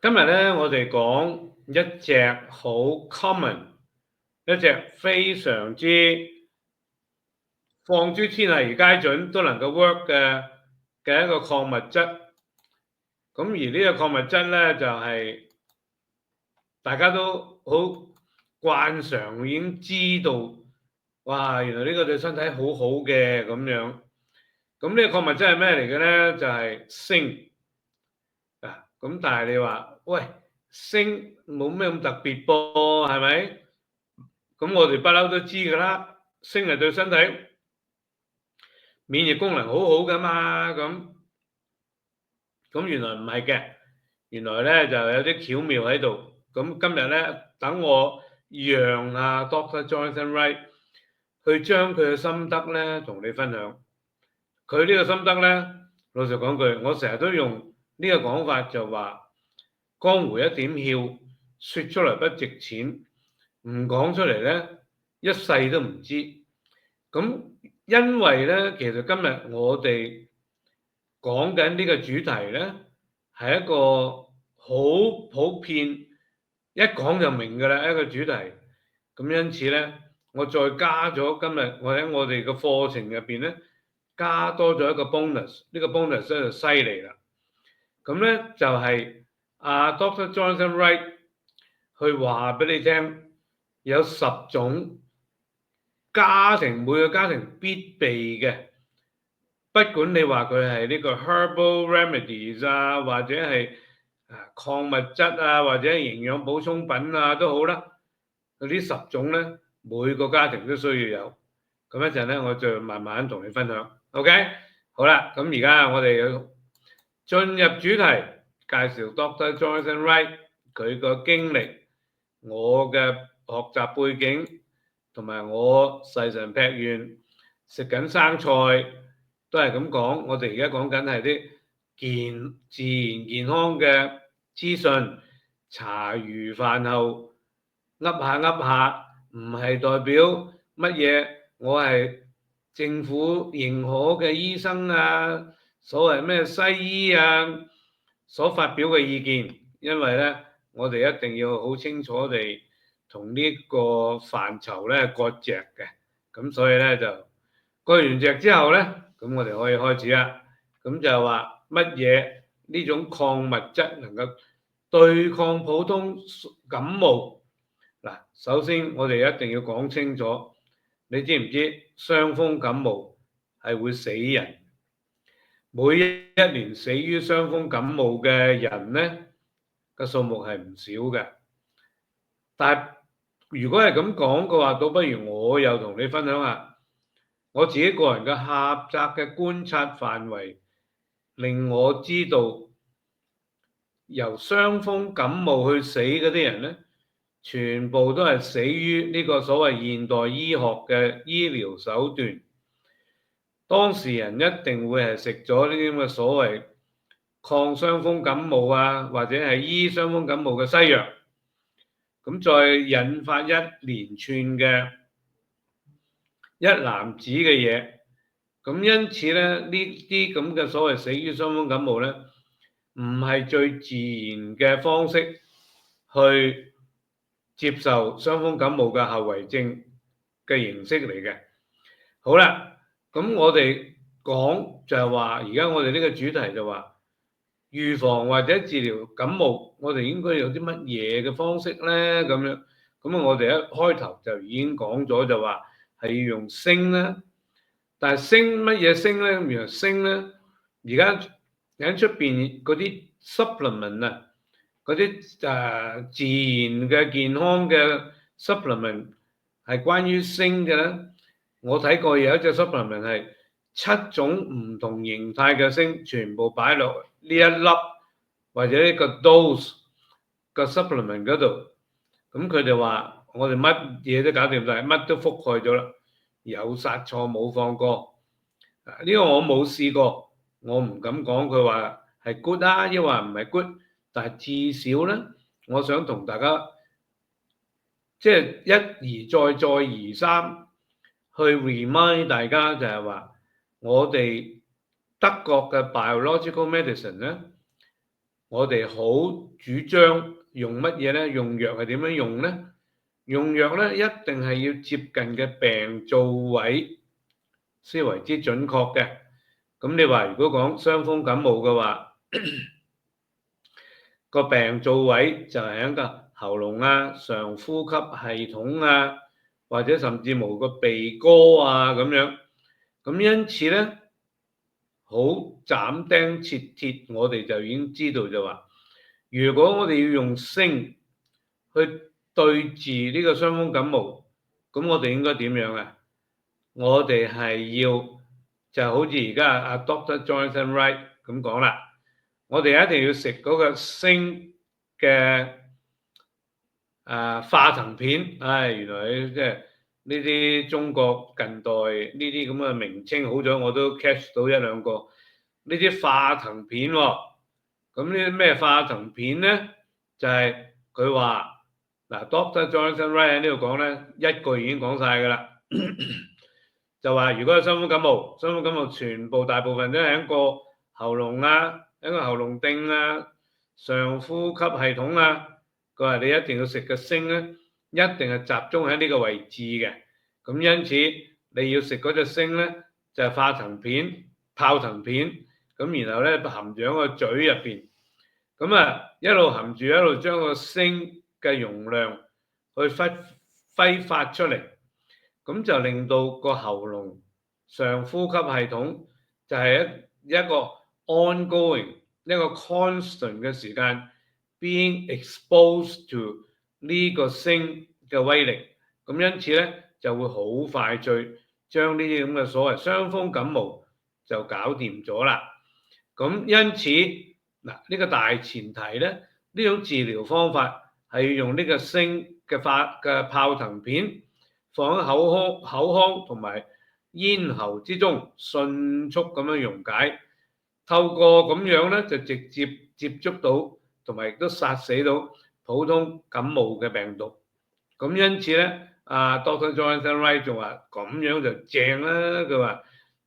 今日咧，我哋講一隻好 common，一隻非常之放諸天下而皆準都能夠 work 嘅一個礦物質。咁而呢個礦物質咧，就係大家都好慣常已經知道，哇！原來呢個對身體好好嘅咁樣。咁呢個礦物質係咩嚟嘅咧？就係鋅。咁但係你話，喂，鋅冇咩咁特別噃，係咪？咁我哋不嬲都知㗎啦，鋅係對身體免疫功能好好噶嘛，咁原來唔係嘅，原來咧就有啲巧妙喺度。咁今日咧，等我讓Dr. Jonathan Wright 去將佢嘅心得咧同你分享。佢呢個心得咧，老實講句，我成日都用呢個講法，就話江湖一點竅，説出嚟不值錢，唔講出嚟咧，一世都唔知。咁因為咧，其實今日我哋講緊呢個主題咧，係一個好普遍，一講就明㗎啦，一個主題。咁因此咧，我再加咗今日我喺我哋嘅課程入邊咧，加多咗一個 bonus。呢個 bonus 咧就犀利啦。咁咧就係Dr. Jonathan Wright 去話俾你聽，有10種每個家庭必備嘅，不管你話佢係呢個 herbal remedies 啊，或者係礦物質啊，或者營養補充品啊都好啦。呢10種咧，每個家庭都需要有。咁一陣咧，我就慢慢同你分享。OK，好啦，咁而家我哋要進入主題，介紹 Dr. Jonathan Wright 佢個經歷，我嘅學習背景，同埋我細神劈完食緊生菜，都係咁講。我哋而家講緊係啲自然健康嘅資訊，茶餘飯後噏下，唔係代表乜嘢。我係政府認可嘅醫生啊，所謂咩西醫啊，所發表嘅意見。因為咧，我哋一定要好清楚地同呢個範疇咧割席嘅。咁所以咧就割完席之後咧，咁我哋可以開始啦。咁就話乜嘢呢種礦物質能夠對抗普通感冒？嗱，首先我哋一定要講清楚，你知唔知傷風感冒係會死人？每一年死於傷風感冒嘅人咧，個數目係唔少嘅。但係如果係咁講嘅話，倒不如我又同你分享下我自己個人嘅狹窄嘅觀察範圍，令我知道由傷風感冒去死嗰啲人咧，全部都係死於呢個所謂現代醫學嘅醫療手段。當事人一定會係食咗呢啲咁嘅所謂抗傷風感冒啊，或者係醫傷風感冒嘅西藥，咁再引發一連串嘅一籃子嘅嘢。咁因此咧，呢啲咁嘅所謂死於傷風感冒咧，唔係最自然嘅方式去接受傷風感冒嘅後遺症嘅形式嚟嘅。好啦。咁我哋講就係話，而家我哋呢個主題就話預防或者治療感冒，我哋應該有啲乜嘢嘅方式咧？咁樣，咁我哋一開頭就已經講咗，就話係要用鋅啦。但係鋅乜嘢鋅咧？原來鋅咧，而家喺出邊嗰啲 supplement 啊，嗰啲自然嘅健康嘅 supplement 係關於鋅嘅咧。我睇過有一隻 supplement 係7種唔同形態嘅鋅，全部擺落呢一粒或者呢個 dose 個 supplement 嗰度。咁佢哋話我哋乜嘢都搞掂晒，乜都覆蓋咗啦，有殺錯冇放過。呢個我冇試過，我唔敢講佢話係 good 啊，抑或唔係 good。但係至少咧，我想同大家即係一而再再而三去 remind 大家，就係話我哋德國嘅 biological medicine 咧，我哋好主張用乜嘢咧？用藥係點樣用咧？用藥咧一定係要接近嘅病灶位先為之準確嘅。咁你話如果講傷風感冒嘅話，個病灶位就係喺個喉嚨啊、上呼吸系統啊，或者甚至乎個鼻哥啊咁樣。咁因此咧，好斬釘截鐵，我哋就已經知道就話，如果我哋要用鋅去對治呢個傷風感冒，咁我哋應該點樣啊？我哋係要就好似而家阿 Dr. Jonathan Wright 咁講啦，我哋一定要食嗰個鋅嘅化騰片。原來即係呢啲中國近代呢啲咁嘅名稱，好咗我都 catch 到一兩個呢啲化騰片喎。咁呢啲咩化騰片咧？就係佢話嗱，Dr. Jonathan Wright 喺呢度講咧，一句已經講晒㗎啦。就話如果有傷風感冒，傷風感冒全部大部分都係喺個喉嚨啊，喺個喉嚨頂啊、上呼吸系統啊。佢話你一定要食嘅鋅咧，一定係集中喺呢個位置嘅。咁因此你要食嗰隻鋅咧，就係化騰片、泡騰片。咁然後咧含住喺個嘴入邊，咁一路含住一路將個鋅嘅容量去揮發出嚟。咁就令到個喉嚨上呼吸系統就係一個 ongoing 一個 constant 嘅時間 being exposed to 呢個鋅嘅威力。咁因此咧就會好快脆將呢啲咁嘅所謂傷風感冒就搞掂咗啦。咁因此嗱，呢個大前提咧，呢種治療方法係要用呢個鋅嘅泡騰片，放喺口腔同埋咽喉之中，迅速咁樣溶解。透過咁樣咧，就直接接觸到同埋亦都殺死到普通感冒嘅病毒。咁因此咧，Dr. Jonathan Wright 仲話咁樣就正啦。佢話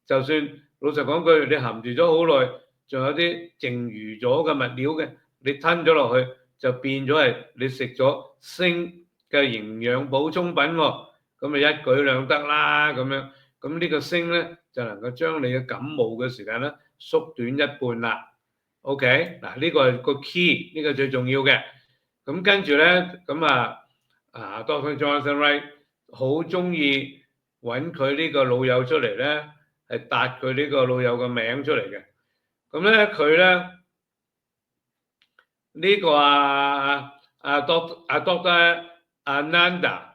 就算老實講句，你含住咗好耐，仲有啲剩餘咗嘅物料嘅，你吞咗落去就變咗係你食咗鋅嘅營養補充品喎。咁咪一舉兩得啦咁樣。咁呢個鋅咧就能夠將你嘅感冒嘅時間咧縮短一半啦。OK，嗱呢個係個 key，呢個最重要嘅。咁跟住咧，Dr. Jonathan Wright 好中意揾佢呢個老友出嚟咧，係答佢呢個老友嘅名出嚟嘅。咁咧佢咧呢個Dr. Ananda。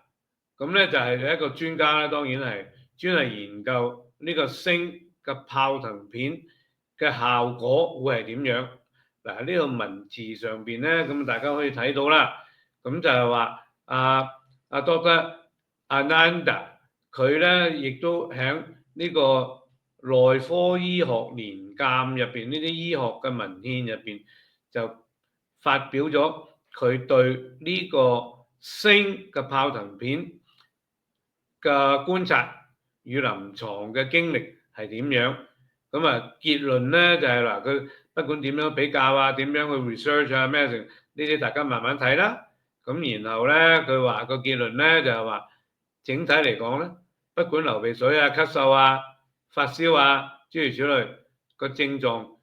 咁咧就係一個專家啦，當然係專係研究呢個鋅嘅泡騰片嘅效果會係點樣。嗱呢個文字上邊咧，咁大家可以睇到啦。咁就係話Dr. Ananda 佢咧亦都喺呢個內科醫學年鑑入邊，呢啲醫學嘅文獻入邊就發表咗佢對呢個鋅嘅泡騰片嘅觀察與臨床嘅經歷係點樣？咁結論咧就係嗱，佢不管點樣比較啊，點樣去 research 啊，咩成呢啲大家慢慢睇啦。咁然後咧佢話個結論咧就係話，整體嚟講咧，不管流鼻水啊、咳嗽啊、發燒啊諸如此類，個症狀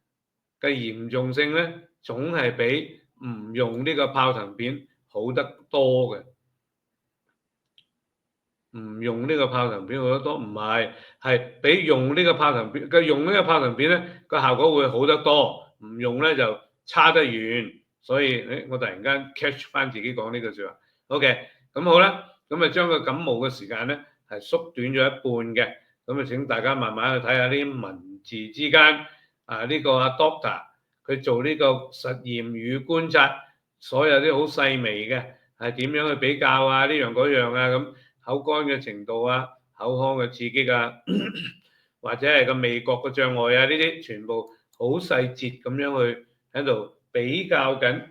嘅嚴重性咧，總係比唔用呢個泡騰片好得多嘅。唔用呢個泡騰片好得多，唔係，係比用呢個泡騰片嘅用呢個泡騰片咧個效果會好得多，唔用咧就差得遠。所以我突然間 catch 翻自己講呢句説話。OK，咁好啦，咁將個感冒嘅時間咧係縮短咗一半嘅。咁請大家慢慢去睇下呢啲文字之間呢個Doctor 佢做呢個實驗與觀察，所有啲好細微嘅係點樣去比較啊？呢樣嗰樣啊咁。口乾嘅程度啊，口腔嘅刺激啊，或者係個味覺嘅障礙啊，呢啲全部好細節咁樣去喺度比較緊，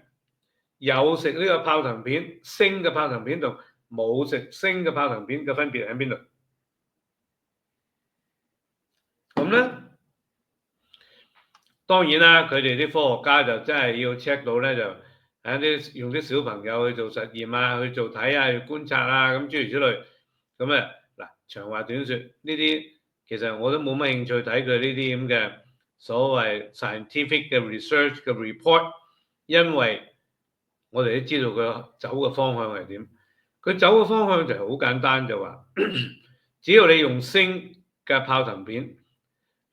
有食呢個泡騰片鋅嘅泡騰片同冇食鋅嘅泡騰片嘅分別喺邊度？咁咧當然啦，佢哋啲科學家就真係要 check 到咧，就用啲小朋友去做實驗啊，去做睇啊，去觀察啊，咁諸如此類。咁啊嗱，長話短説，呢啲其實我都冇乜興趣睇佢呢啲咁嘅所謂 scientific 嘅 research 嘅 report，因為我哋都知道佢走嘅方向係點。佢走嘅方向就係好簡單，就話只要你用鋅嘅泡騰片，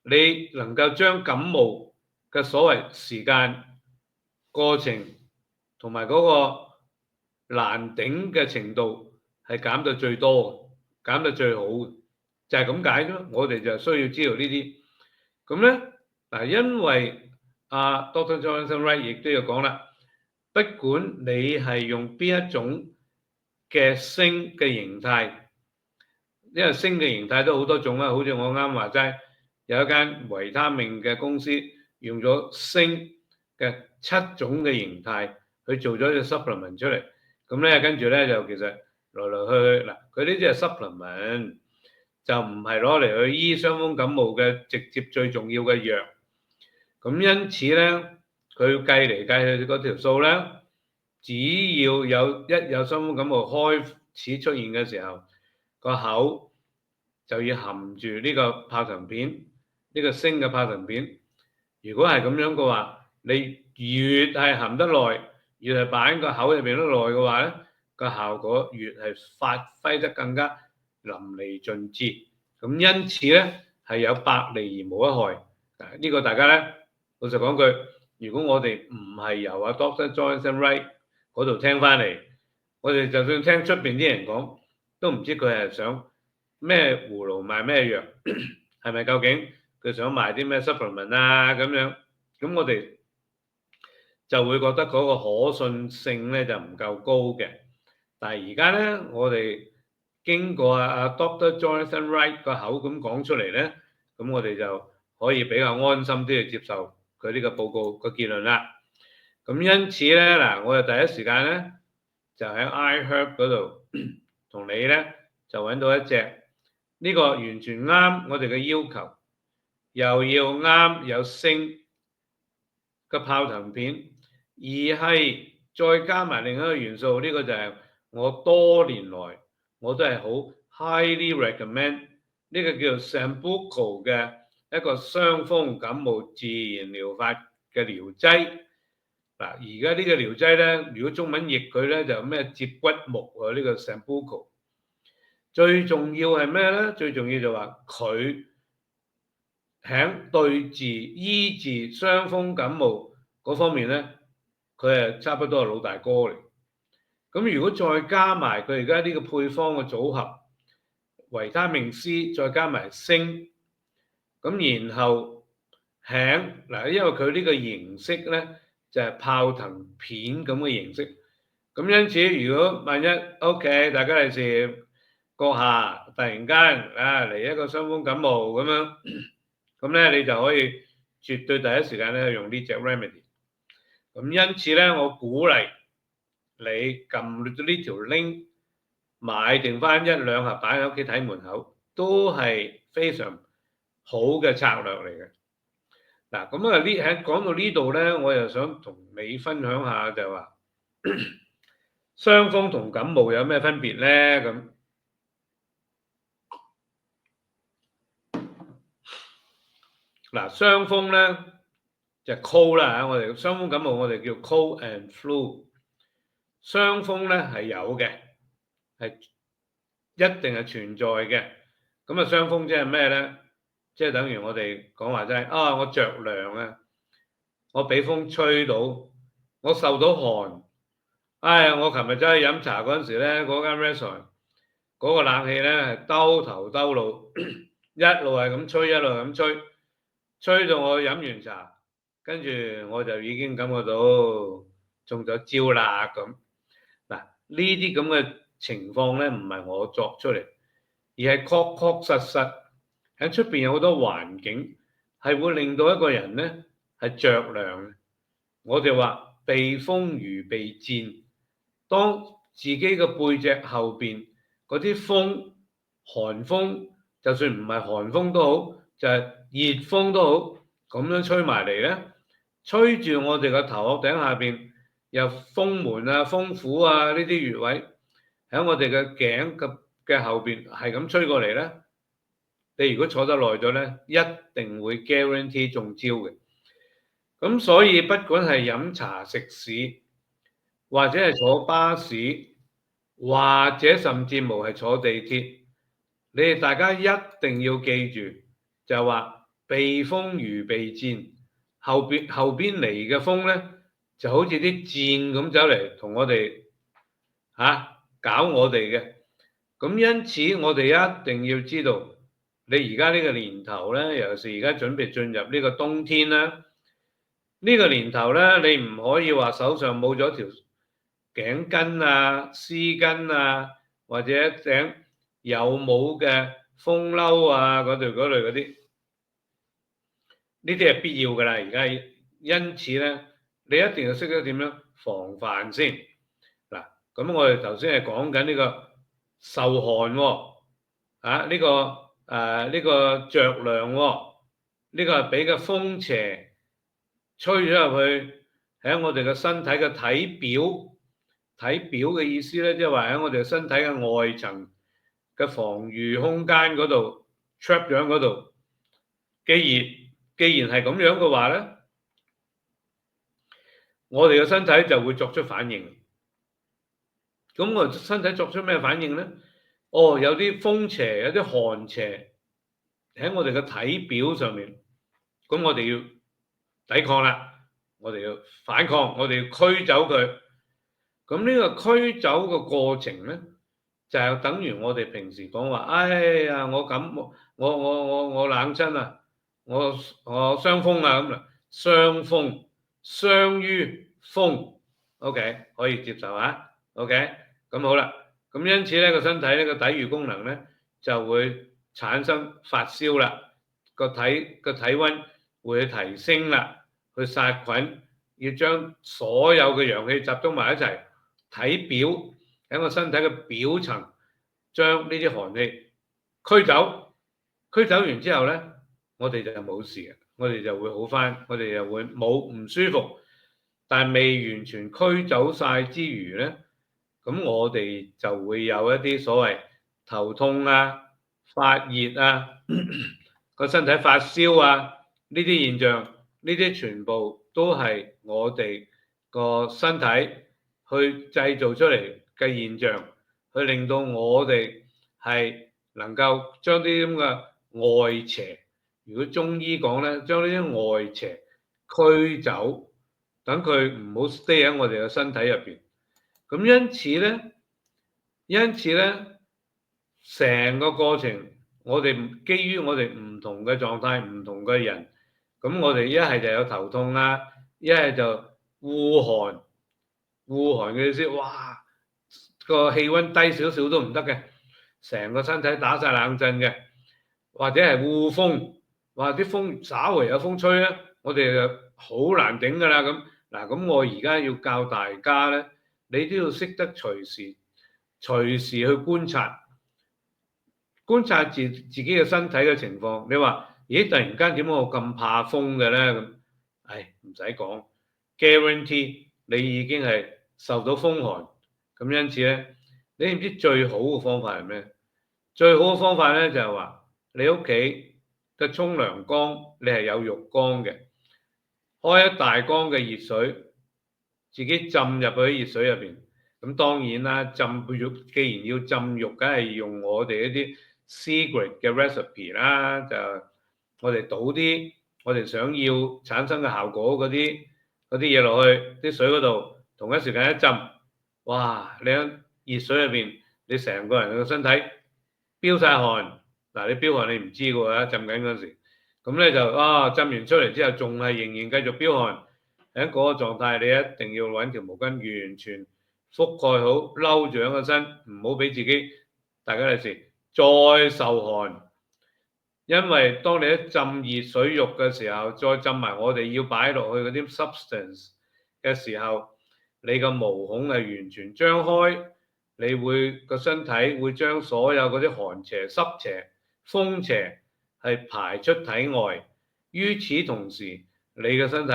你能夠將感冒嘅所謂時間、過程同埋嗰個難頂嘅程度係減到最多，減到最好嘅，就係咁解啫。我哋就需要知道呢啲。咁咧嗱，因為Dr. Jonathan Wright 亦都要講啦，不管你係用邊一種嘅鋅嘅形態，因為鋅嘅形態都好多種啦，好似我啱話齋，有一間維他命嘅公司用咗鋅嘅7種嘅形態去做咗隻 supplement 出嚟，咁咧跟住咧就其實來來去去嗱，佢呢啲係 supplement，就唔係攞嚟去醫傷風感冒嘅直接最重要嘅藥，咁因此咧佢計嚟計去嗰條數咧，只要一有傷風感冒開始出現嘅時候，個口就要含住呢個泡騰片，呢個鋅嘅泡騰片。如果係咁樣嘅話，你越係含得耐，越係擺喺個口入邊得耐嘅話咧，個效果越係發揮得更加淋漓盡致。咁因此咧係有百利而無一害。呢個大家咧老實講句，如果我哋唔係由Dr. Jonathan Wright 嗰度聽翻嚟，我哋就算聽出邊啲人講，都唔知佢係想咩葫蘆賣咩藥，係咪究竟佢想賣啲咩 supplement 啊咁樣？咁我哋就會覺得嗰個可信性咧就唔夠高嘅。但係而家咧，我哋經過Dr. Jonathan Wright 個口咁講出嚟咧，咁我哋就可以比較安心啲去接受佢呢個報告個結論啦。咁因此咧嗱，我哋第一時間咧就喺 iHerb 嗰度同你咧就揾到一隻呢個完全啱我哋嘅要求，又要啱有鋅嘅泡騰片，而係再加埋另一個元素，呢個就係我多年來我都係好 highly recommend 呢個叫做 Sambuco 嘅一個傷風感冒自然療法嘅療劑。嗱，而家呢個療劑咧，如果中文譯佢咧就咩接骨木啊，呢個 Sambuco。最重要係咩咧？最重要就話佢喺對治醫治傷風感冒嗰方面咧，佢係差不多係老大哥嚟。咁如果再加埋佢而家呢個配方嘅組合，維他命 C 再加埋鋅，咁然後嗱，因為佢呢個形式咧就係泡騰片咁嘅形式，咁因此如果萬一 OK 大家嚟試閣下突然間嚟一個傷風感冒咁樣，咁咧你就可以絕對第一時間咧用呢隻 remedy。咁因此咧，我鼓勵你撳呢條 link 買定翻1、2盒擺喺屋企睇門口，都係非常好嘅策略嚟嘅。嗱，咁啊講到呢度咧，我又想同你分享下就話傷風同感冒有咩分別咧？咁嗱，傷風咧就 cold 啦嚇，我哋傷風感冒我哋叫 cold and flu。傷風咧係有嘅，係一定係存在嘅。咁啊，傷風即係咩咧？即係等於我哋講話齋我着涼啊，我俾風吹到，我受到寒。我琴日走去飲茶嗰陣時咧，嗰間 restaurant 嗰個冷氣咧係兜頭兜路，一路係咁吹，一路係咁吹，吹到我飲完茶，跟住我就已經感覺到中咗招啦咁。嗱，呢啲咁嘅情況咧，唔係我作出嚟，而係確確實實喺出邊有好多環境係會令到一個人咧係着涼。我哋話避風如避箭，當自己嘅背脊後邊嗰啲風寒風，就算唔係寒風都好，就係熱風都好，咁樣吹埋嚟咧，吹住我哋個頭殼頂下邊，由風門啊、風府啊呢啲穴位喺我哋嘅頸嘅後邊係咁吹過嚟咧，你如果坐得耐咗咧，一定會 guarantee 中招嘅。咁所以不管係飲茶食肆，或者係坐巴士，或者甚至乎係坐地鐵，你哋大家一定要記住，就係話避風如避箭，後邊嚟嘅風咧，就好似啲箭咁走嚟同我哋搞我哋嘅。咁因此我哋一定要知道，你而家呢個年頭咧，尤其是而家準備進入呢個冬天啦，呢個年頭咧，你唔可以話手上冇咗條頸巾啊、絲巾啊，或者一頂有帽嘅風褸啊，嗰類嗰啲，呢啲係必要㗎啦。而家因此咧，你一定要識得點樣防範先。嗱，咁我哋頭先係講緊呢個受寒喎，呢個着涼喎，呢個係俾個風邪吹咗入去喺我哋嘅身體嘅體表。體表嘅意思咧，即係話喺我哋身體嘅外層嘅防禦空間嗰度 trap 咗喺嗰度。既然係咁樣嘅話咧，我哋嘅身體就會作出反應。咁我身體作出咩反應咧？有啲風邪，有啲寒邪喺我哋嘅體表上面，咁我哋要抵抗啦，我哋要反抗，我哋要驅走佢。咁呢個驅走嘅過程咧，就係等於我哋平時講話，哎呀，我冷親啊，我傷風啊咁啦，傷於風 ，OK 可以接受啊 ，OK 咁好啦，咁因此咧個身體呢個抵禦功能咧就會產生發燒啦，個體溫會提升啦，去殺菌，要將所有嘅陽氣集中埋一齊。體表喺個身體嘅表層，將呢啲寒氣驅走完之後咧，我哋就冇事嘅，我哋就會好返，我哋就會冇唔舒服，但未完全驅走晒之餘咧，咁我哋就會有一啲所謂頭痛啊、發熱啊、個身體發燒啊呢啲現象，呢啲全部都係我哋個身體去製造出嚟嘅現象，去令到我哋係能夠將啲咁嘅外邪，如果中醫講咧，將呢啲外邪驅走，等佢唔好 stay 喺我哋嘅身體入邊。咁因此咧，成個過程，我哋基於我哋唔同嘅狀態、唔同嘅人，咁我哋一係就有頭痛啦，一係就惡寒。惡寒嘅意思，哇，個氣溫低少少都唔得嘅，成個身體打晒冷震嘅，或者係惡風，哇，啲風稍為有風吹咧，我哋就好難頂噶啦咁。嗱，咁我而家要教大家咧，你都要識得隨時去觀察自己嘅身體嘅情況。你話，咦，突然間點解我咁怕風嘅咧？咁，唔使講 ，guarantee 你已經係受到風寒。咁因此咧，你唔知最好嘅方法係咩？最好嘅方法咧就係話，你屋企嘅沖涼缸你係有浴缸嘅，開一大缸嘅熱水，自己浸入去熱水入邊。咁當然啦，浸浴既然要浸浴，梗係用我哋一啲 secret 嘅 recipe 啦，就我哋倒啲我哋想要產生嘅效果嗰啲嘢落去啲水嗰度，同一時間一浸，哇！你喺熱水入邊，你成個人嘅身體飆晒汗。嗱，你飆汗你唔知嘅喎，浸緊嗰時，咁咧就浸完出嚟之後，仲係仍然繼續飆汗。喺嗰個狀態，你一定要揾條毛巾完全覆蓋好，摟住喺個身，唔好俾自己大家嘅事再受寒。因為當你一浸熱水浴嘅時候，再浸埋我哋要擺落去嗰啲 substance 嘅時候，你個毛孔係完全張開，你會個身體會將所有嗰啲寒邪、濕邪、風邪係排出體外。於此同時，你嘅身體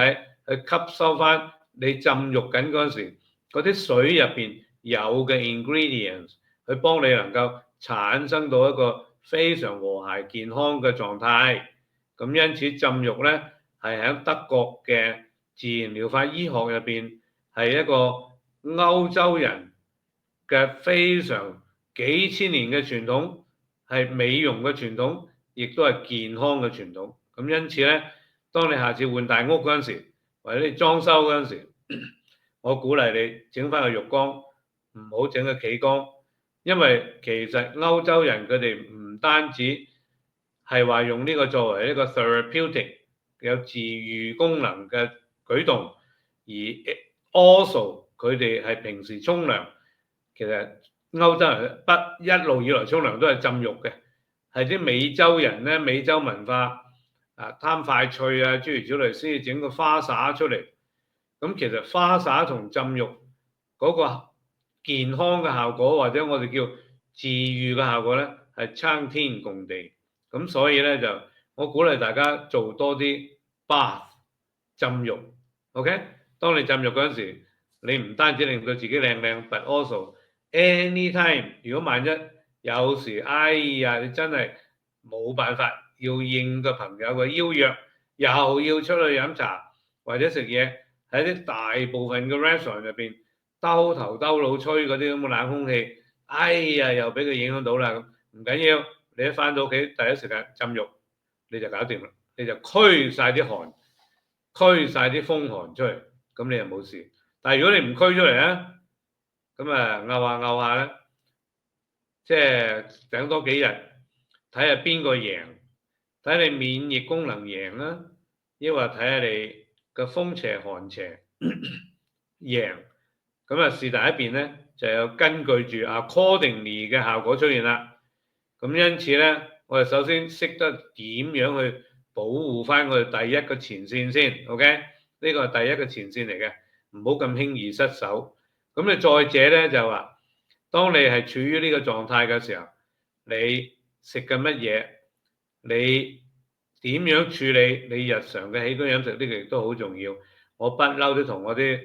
去吸收翻你浸浴緊嗰陣時嗰啲水入邊有嘅 ingredients，去幫你能夠產生到一個非常和諧健康嘅狀態。咁因此浸浴咧係喺德國嘅自然療法醫學入邊係一個歐洲人嘅非常幾千年嘅傳統，係美容嘅傳統，亦都係健康嘅傳統。咁因此咧，當你下次換大屋嗰陣時，或者你裝修嗰陣時，我鼓勵你整翻個浴缸，唔好整個企缸，因為其實歐洲人佢哋唔單止係話用呢個作為一個 therapeutic 有治癒功能嘅舉動，而 also 佢哋係平時沖涼，其實歐洲人一路以來沖涼都係浸浴嘅，係啲美洲人咧，美洲文化貪快脆啊諸如此類先至整個花灑出嚟。咁其實花灑同浸浴嗰個健康嘅效果，或者我哋叫治癒嘅效果咧，係參天共地。咁所以咧就我鼓勵大家做多啲 bath 浸浴 ，OK？ 當你浸浴嗰陣時，你唔單止令到自己靚靚 ，but also anytime 如果萬一有時哎呀你真係冇辦法要應個朋友嘅邀約，又要出去飲茶或者食嘢，喺啲大部分嘅 restaurant 入邊兜頭兜腦吹嗰啲咁嘅冷空氣，哎呀又俾佢影響到啦，咁唔緊要。你一翻到屋企第一時間浸浴，你就搞掂啦，你就驅晒啲汗，驅晒啲風寒出嚟，咁你就冇事。但係如果你唔驅出嚟咧，咁拗下咧，即係頂多幾日，睇下邊個贏，睇你免疫功能贏啦，抑或睇下你個風邪寒邪贏。咁是但一邊咧就有根據住 accordingly 嘅效果出現啦。咁因此咧，我哋首先識得點樣去保護翻我哋第一個前線先 ，OK？ 呢個係第一個前線嚟嘅，唔好咁輕易失手。咁你再者咧就話，當你係處於呢個狀態嘅時候，你食緊乜嘢？你點樣處理你日常嘅起居飲食？呢個亦都好重要。我不嬲都同我啲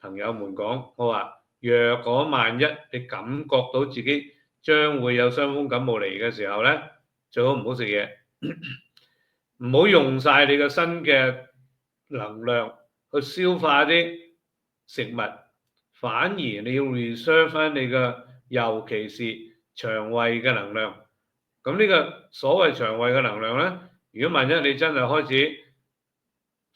朋友們講，我話若果萬一你感覺到自己將會有傷風感冒嚟嘅時候咧，最好唔好食嘢，唔好用晒你個身嘅能量去消化啲食物，反而你要 reserve 翻你嘅，尤其是腸胃嘅能量。咁呢個所謂腸胃嘅能量咧，如果萬一你真係開始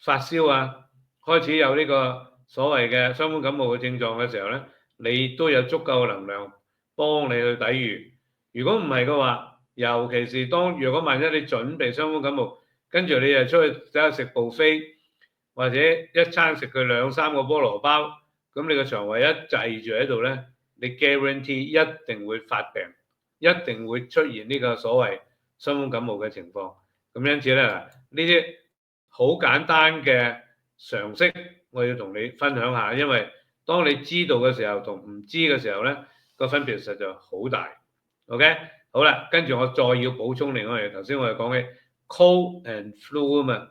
發燒啊，開始有呢個所謂嘅傷風感冒嘅症狀嘅時候咧，你都有足夠嘅能量幫你去抵禦。如果唔係嘅話，尤其是如果萬一你準備傷風感冒，跟住你又出去走去食 buffet，或者一餐食佢2-3個菠蘿包，咁你個腸胃一滯住喺度咧，你 guarantee 一定會發病，一定會出現呢個所謂傷風感冒嘅情況。咁因此咧，呢啲好簡單嘅常識，我要同你分享下，因為當你知道嘅時候同唔知嘅時候咧，個分別實在好大。OK， 好啦，跟住我再要補充另外一樣嘢。頭先我哋講起 cold and flu 啊嘛，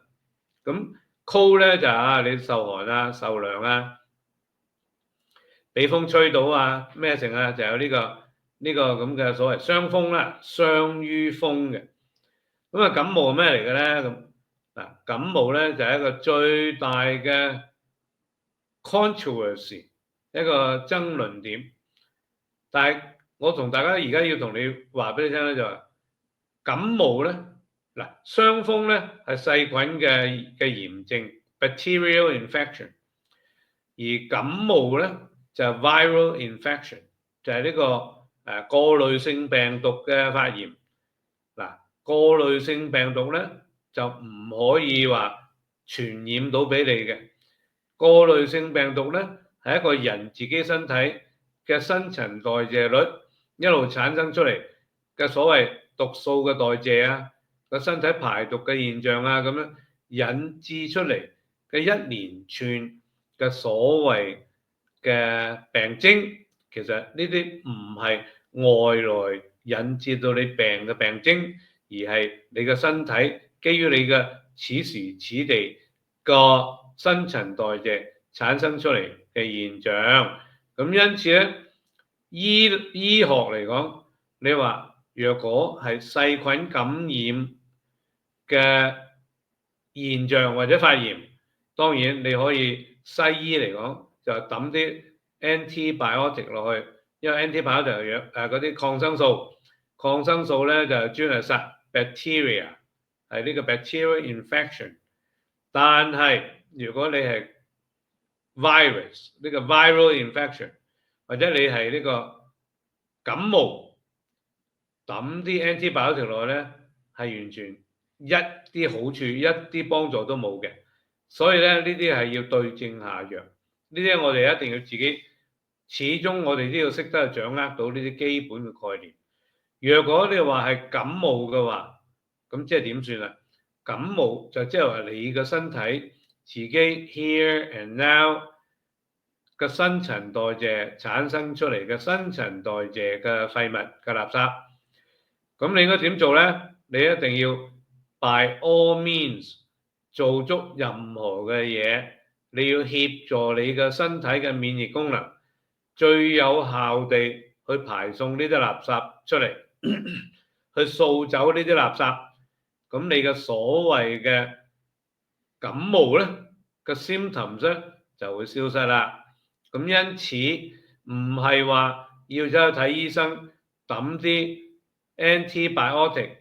咁 cold 咧就你受寒啊、受涼啊、俾風吹到啊、咩成啊，就有呢個咁嘅所謂傷風啦，傷於風嘅。咁感冒係咩嚟嘅咧？咁感冒咧就係一個最大嘅 controversy， 一個爭論點。但係我同大家而家要同你話俾你聽咧，就係感冒咧，傷風咧係細菌嘅炎症 bacterial infection， 而感冒咧就係 viral infection， 就係呢個過濾性病毒嘅發炎。過濾性病毒咧就唔可以話傳染到俾你嘅。過濾性病毒咧係一個人自己身體嘅新陳代謝率一路產生出嚟嘅所謂毒素嘅代謝啊，個身體排毒嘅現象啊，咁樣引致出嚟嘅一連串嘅所謂嘅病徵，其實呢啲唔係外來引致到你病嘅病徵，而係你嘅身體基於你嘅此時此地個新陳代謝產生出嚟嘅現象。咁因此咧，醫學嚟講，你話若果係細菌感染嘅現象或者發炎，當然你可以西醫嚟講就抌啲 antibiotic 落去，因為 antibiotic 係藥嗰啲抗生素咧就專係殺 bacteria， 係呢個 bacterial infection。但係如果你係 virus 呢個 viral infection， 或者你係呢個感冒，抌啲 antibiotic 落去咧係完全一啲好處一啲幫助都冇嘅。所以咧呢啲係要對症下藥，呢啲我哋一定要自己，始終我哋都要識得掌握到呢啲基本嘅概念。若果你話係感冒嘅話，咁即係點算啊？感冒就即係話你嘅身體自己 here and now 嘅新陳代謝產生出嚟嘅新陳代謝嘅廢物嘅垃圾，咁你應該點做咧？你一定要 by all means 做足任何嘅嘢，你要協助你嘅身體嘅免疫功能，最有效地去排送呢啲垃圾出嚟，去掃走呢啲垃圾。咁你嘅所謂嘅感冒咧嘅 symptoms 咧就會消失啦。咁因此唔係話要走去睇醫生抌啲 antibiotic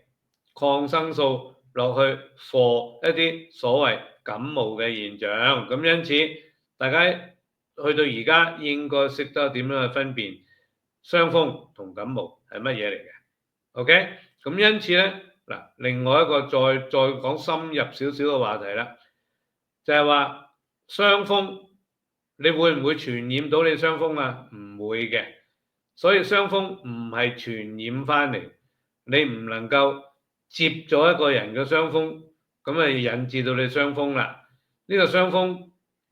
抗生素落去 for 一啲所謂感冒嘅現象。咁因此大家去到而家應該識得點樣去分辨傷風同感冒係乜嘢嚟嘅。OK， 咁因此咧嗱，另外一個再講深入少少嘅話題啦，就係話傷風，你會唔會傳染到你傷風啊？唔會嘅，所以傷風唔係傳染翻嚟，你唔能夠接咗一個人嘅傷風，咁啊引致到你傷風啦。呢個傷風，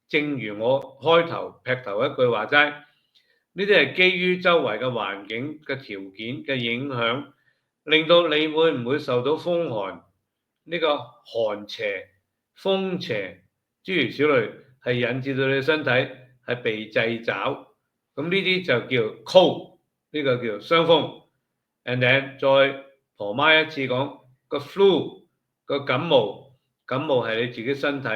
正如我開頭劈頭一句話齋，呢啲係基於周圍嘅環境嘅條件嘅影響，令到你會唔會受到風寒呢個寒邪、風邪諸如此類，係引致到你身體係被掣肘，咁呢啲就叫 cold， 呢個叫傷風。and then 再婆媽一次講個 flu 個感冒係你自己身體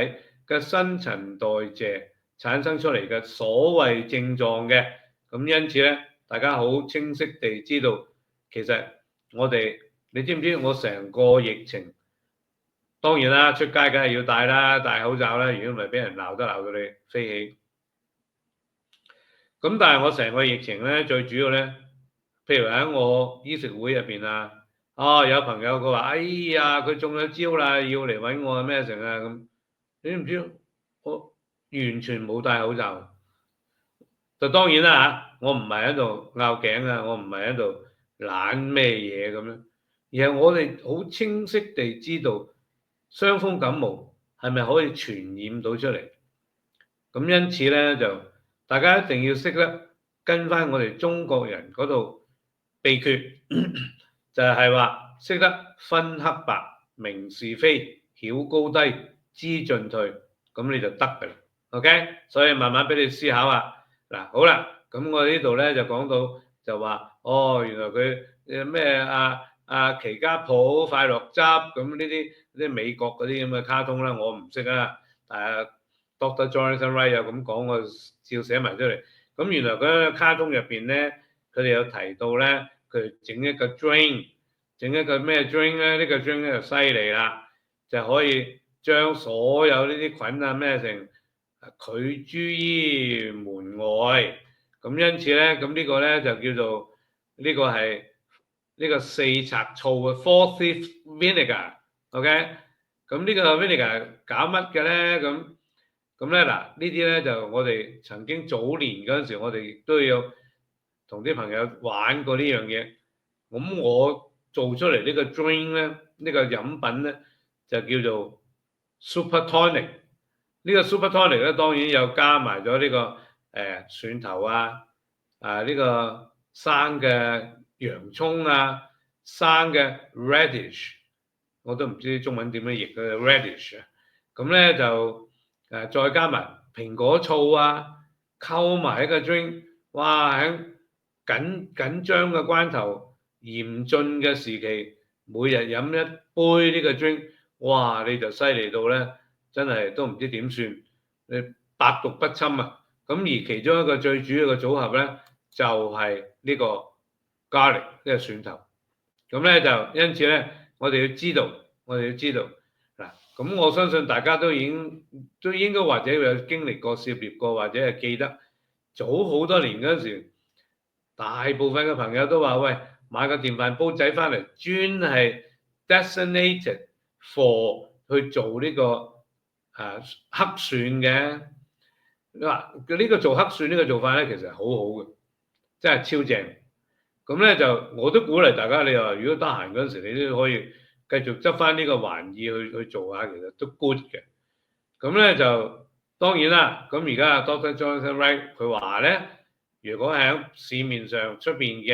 嘅新陳代謝產生出嚟嘅所謂症狀嘅。咁因此咧，大家好清晰地知道，其實你知唔知我成個疫情，當然啦，出街梗係要戴口罩啦，如果唔係俾人鬧到你飛起。咁但係我成個疫情咧，最主要咧，譬如喺我醫食會入邊啊，有朋友佢話：哎呀，佢中咗招啦，要嚟揾我咩成啊咁。你知唔知我完全冇戴口罩？就當然啦嚇，我唔係喺度拗頸啊，我唔係喺度懶咩嘢咁樣，而係我哋好清晰地知道傷風感冒係咪可以傳染到出嚟。咁因此咧，就大家一定要識得跟翻我哋中國人嗰度秘訣，就係話識得分黑白、明是非、曉高低、知進退，咁你就得㗎啦。OK， 所以慢慢俾你思考下。嗱，好啦，咁我呢度咧就講到就話，原來佢咩奇家譜快樂汁咁呢啲美國嗰啲咁嘅卡通啦，我唔識啊，但係 Dr. Jonathan Wright 又咁講，我照寫埋出嚟。咁原來嗰個卡通入邊咧，佢哋有提到咧，佢整一個 drink， 整一個咩 drink 咧？呢個 drink 咧就犀利啦，就可以將所有呢啲菌啊咩成拒諸於門外。咁因此咧，咁呢個咧就叫做呢個係呢個四賊醋嘅 four thief vinegar。OK， 咁呢個 vinegar 搞乜嘅咧？咁咧嗱，呢啲咧就我哋曾經早年嗰陣時，我哋亦都有同啲朋友玩過呢樣嘢。咁我做出嚟呢個 drink 咧，呢個飲品咧就叫做 super tonic。呢個 super tonic 咧當然又加埋咗呢個蒜頭啊，呢個生嘅洋葱啊，生嘅 radish，我都唔知中文點樣譯嘅 radish 啊。咁咧就再加埋蘋果醋啊，溝埋一個 drink， 哇！喺緊張嘅關頭、嚴峻嘅時期，每日飲一杯呢個 drink， 哇！你就犀利到咧，真係都唔知點算，你百毒不侵啊！咁而其中一個最主要嘅組合咧，就係呢個 garlic 呢個蒜頭。咁咧就因此咧，我哋要知道嗱，咁我相信大家都應該或者有經歷過、涉獵過，或者係記得早好多年嗰陣時，大部分嘅朋友都話：喂，買個電飯煲仔翻嚟，專係 designated for 去做呢個黑蒜嘅。嗱，呢個做黑蒜呢個做法咧，其實係好好嘅，真係超正。咁咧就我都鼓勵大家，你話如果得閒嗰陣時，你都可以繼續執翻呢個玩意去做下，其實都 good 嘅。咁咧就當然啦，咁而家 Dr. Jonathan Wright 佢話咧，如果喺市面上出邊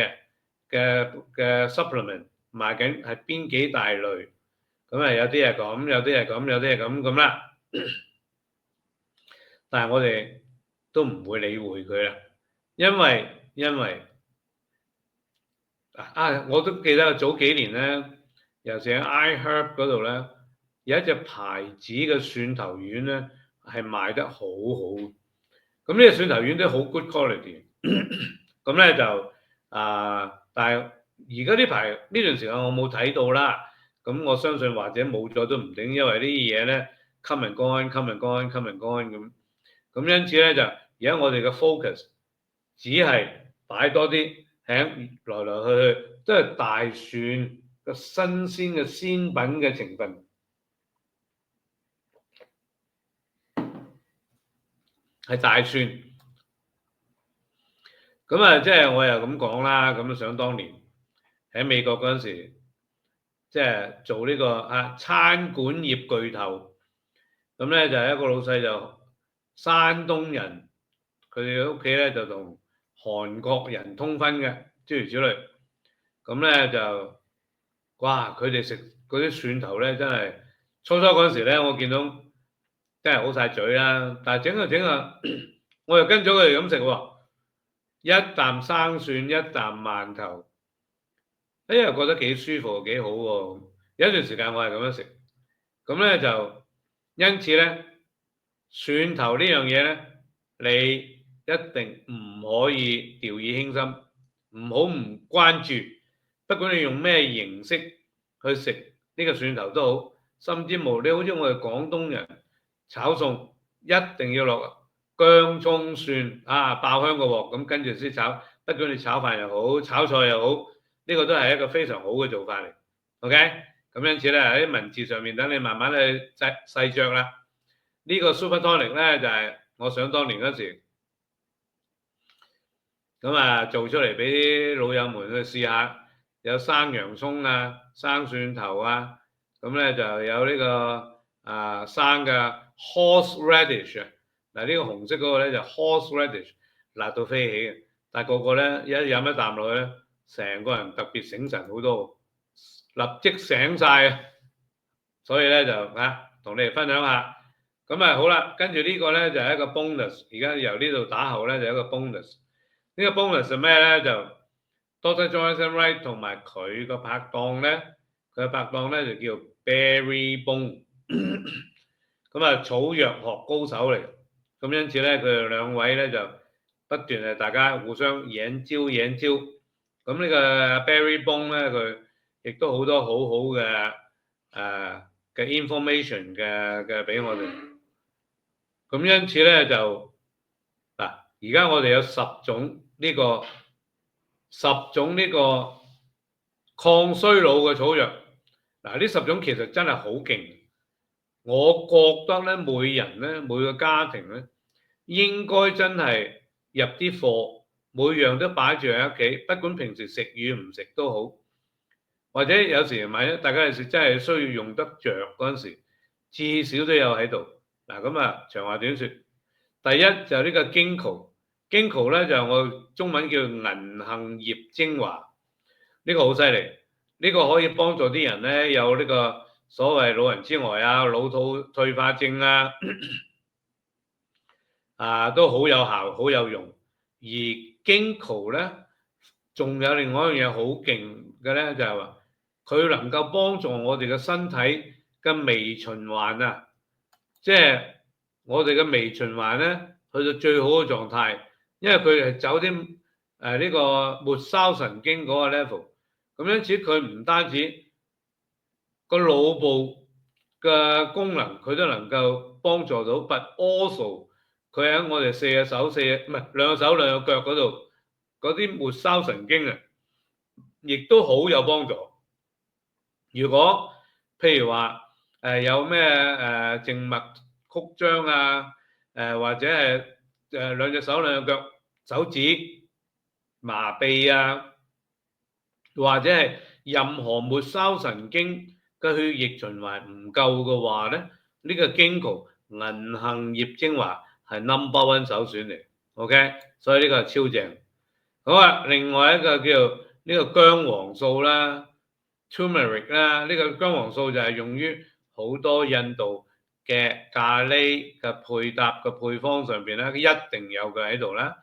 嘅 supplement 賣緊係邊幾大類，咁啊有啲係咁，有啲係咁，有啲係咁啦。但係我哋都唔會理會佢啦，因為我都記得早幾年咧，尤其喺 iHerb 嗰度咧，有一隻牌子嘅蒜頭丸咧係賣得好好。咁呢隻蒜頭丸都好 good quality。咁咧就但係而家呢排呢段時間我冇睇到啦。咁我相信或者冇咗都唔定，因為呢啲嘢咧 come and go on 咁。咁因此咧就而家我哋嘅 focus 只係擺多啲喺來來去去都係大蒜嘅新鮮嘅鮮品嘅成分，係大蒜。咁啊，即係我又咁講啦。咁想當年喺美國嗰陣時，即係做呢個餐館業巨頭，咁咧就係一個老細就山東人，佢哋屋企咧就同韓國人通婚嘅，諸如此類。咁咧就哇，佢哋食嗰啲蒜頭咧，真係初嗰陣時咧，我見到真係好晒嘴啦。但係整下，我又跟咗佢哋咁食喎，一啖生蒜，一啖饅頭，又覺得幾舒服，幾好喎。有一段時間我係咁樣食，咁咧就因此咧，蒜頭呢樣嘢咧，你一定唔可以掉以輕心，唔好唔關注。不管你用咩形式去食呢個蒜頭都好，甚至乎你好似我哋廣東人炒餸，一定要落薑葱蒜爆香個鑊，咁跟住先炒。不管你炒飯又好，炒菜又好，呢個都係一個非常好嘅做法嚟。OK， 咁因此咧喺文字上面等你慢慢去細嚼啦。呢個 Super Tonic 咧就係我想當年嗰時咁做出嚟俾啲老友們去試下。有生洋葱生蒜頭咁咧就有呢個生嘅 horseradish 嗱，呢個紅色嗰個咧就 horseradish， 辣到飛起嘅，但係個個咧一飲一啖落去咧，成個人特別醒神好多，立即醒晒。所以咧就同你哋分享下。咁好啦，跟住呢個咧就係一個 bonus， 而家由呢度打後咧就係一個 bonus。呢個 bonus 係咩咧？就Dr. Jonathan Wright 同埋佢個拍檔咧，就叫 Barry Bone， 咁草藥學高手嚟，咁因此咧佢哋兩位咧就不斷係大家互相研究。咁呢個 Barry Bone 咧佢亦都好多好好嘅information 嘅俾我哋。咁因此咧就而家我哋有10種呢個抗衰老嘅草藥。呢10種其實真係好勁。我覺得咧每人咧每個家庭咧應該真係入啲貨，每樣都擺住喺屋企，不管平時食與唔食都好，或者有時萬一大家有時真係需要用得着嗰陣時，至少都有喺度。咁長話短說，第一就呢個 Ginkgo 咧就我中文叫銀杏葉精華，呢個好犀利，呢個可以幫助啲人咧有呢個所謂老人痴呆啊、腦土退化症啊，都好有效、好有用。而 Ginkgo 咧，仲有另外一樣嘢好勁嘅咧，就係話佢能夠幫助我哋嘅身體嘅微循環啊，即係我哋嘅微循環咧去到最好嘅狀態，因為佢係走啲呢個末梢神經嗰個 level，咁因此佢唔單止個腦部嘅功能佢都能夠幫助到 ，but also 佢喺我哋四隻手唔係兩個手兩個腳嗰度嗰啲末梢神經啊，亦都好有幫助。如果譬如話有咩靜脈曲張啊，或者係兩隻手兩隻腳手指麻痹啊，或者係任何末梢神經嘅血液循環唔夠嘅話咧，呢個 Ginkgo 銀杏葉精華係 No.1 首選嚟 ，OK， 所以呢個係超正。好啊，另外一個叫呢個薑黃素啦 ，turmeric 啦，呢個薑黃素就係用於好多印度嘅咖喱嘅配搭嘅配方上邊咧，一定有佢喺度啦。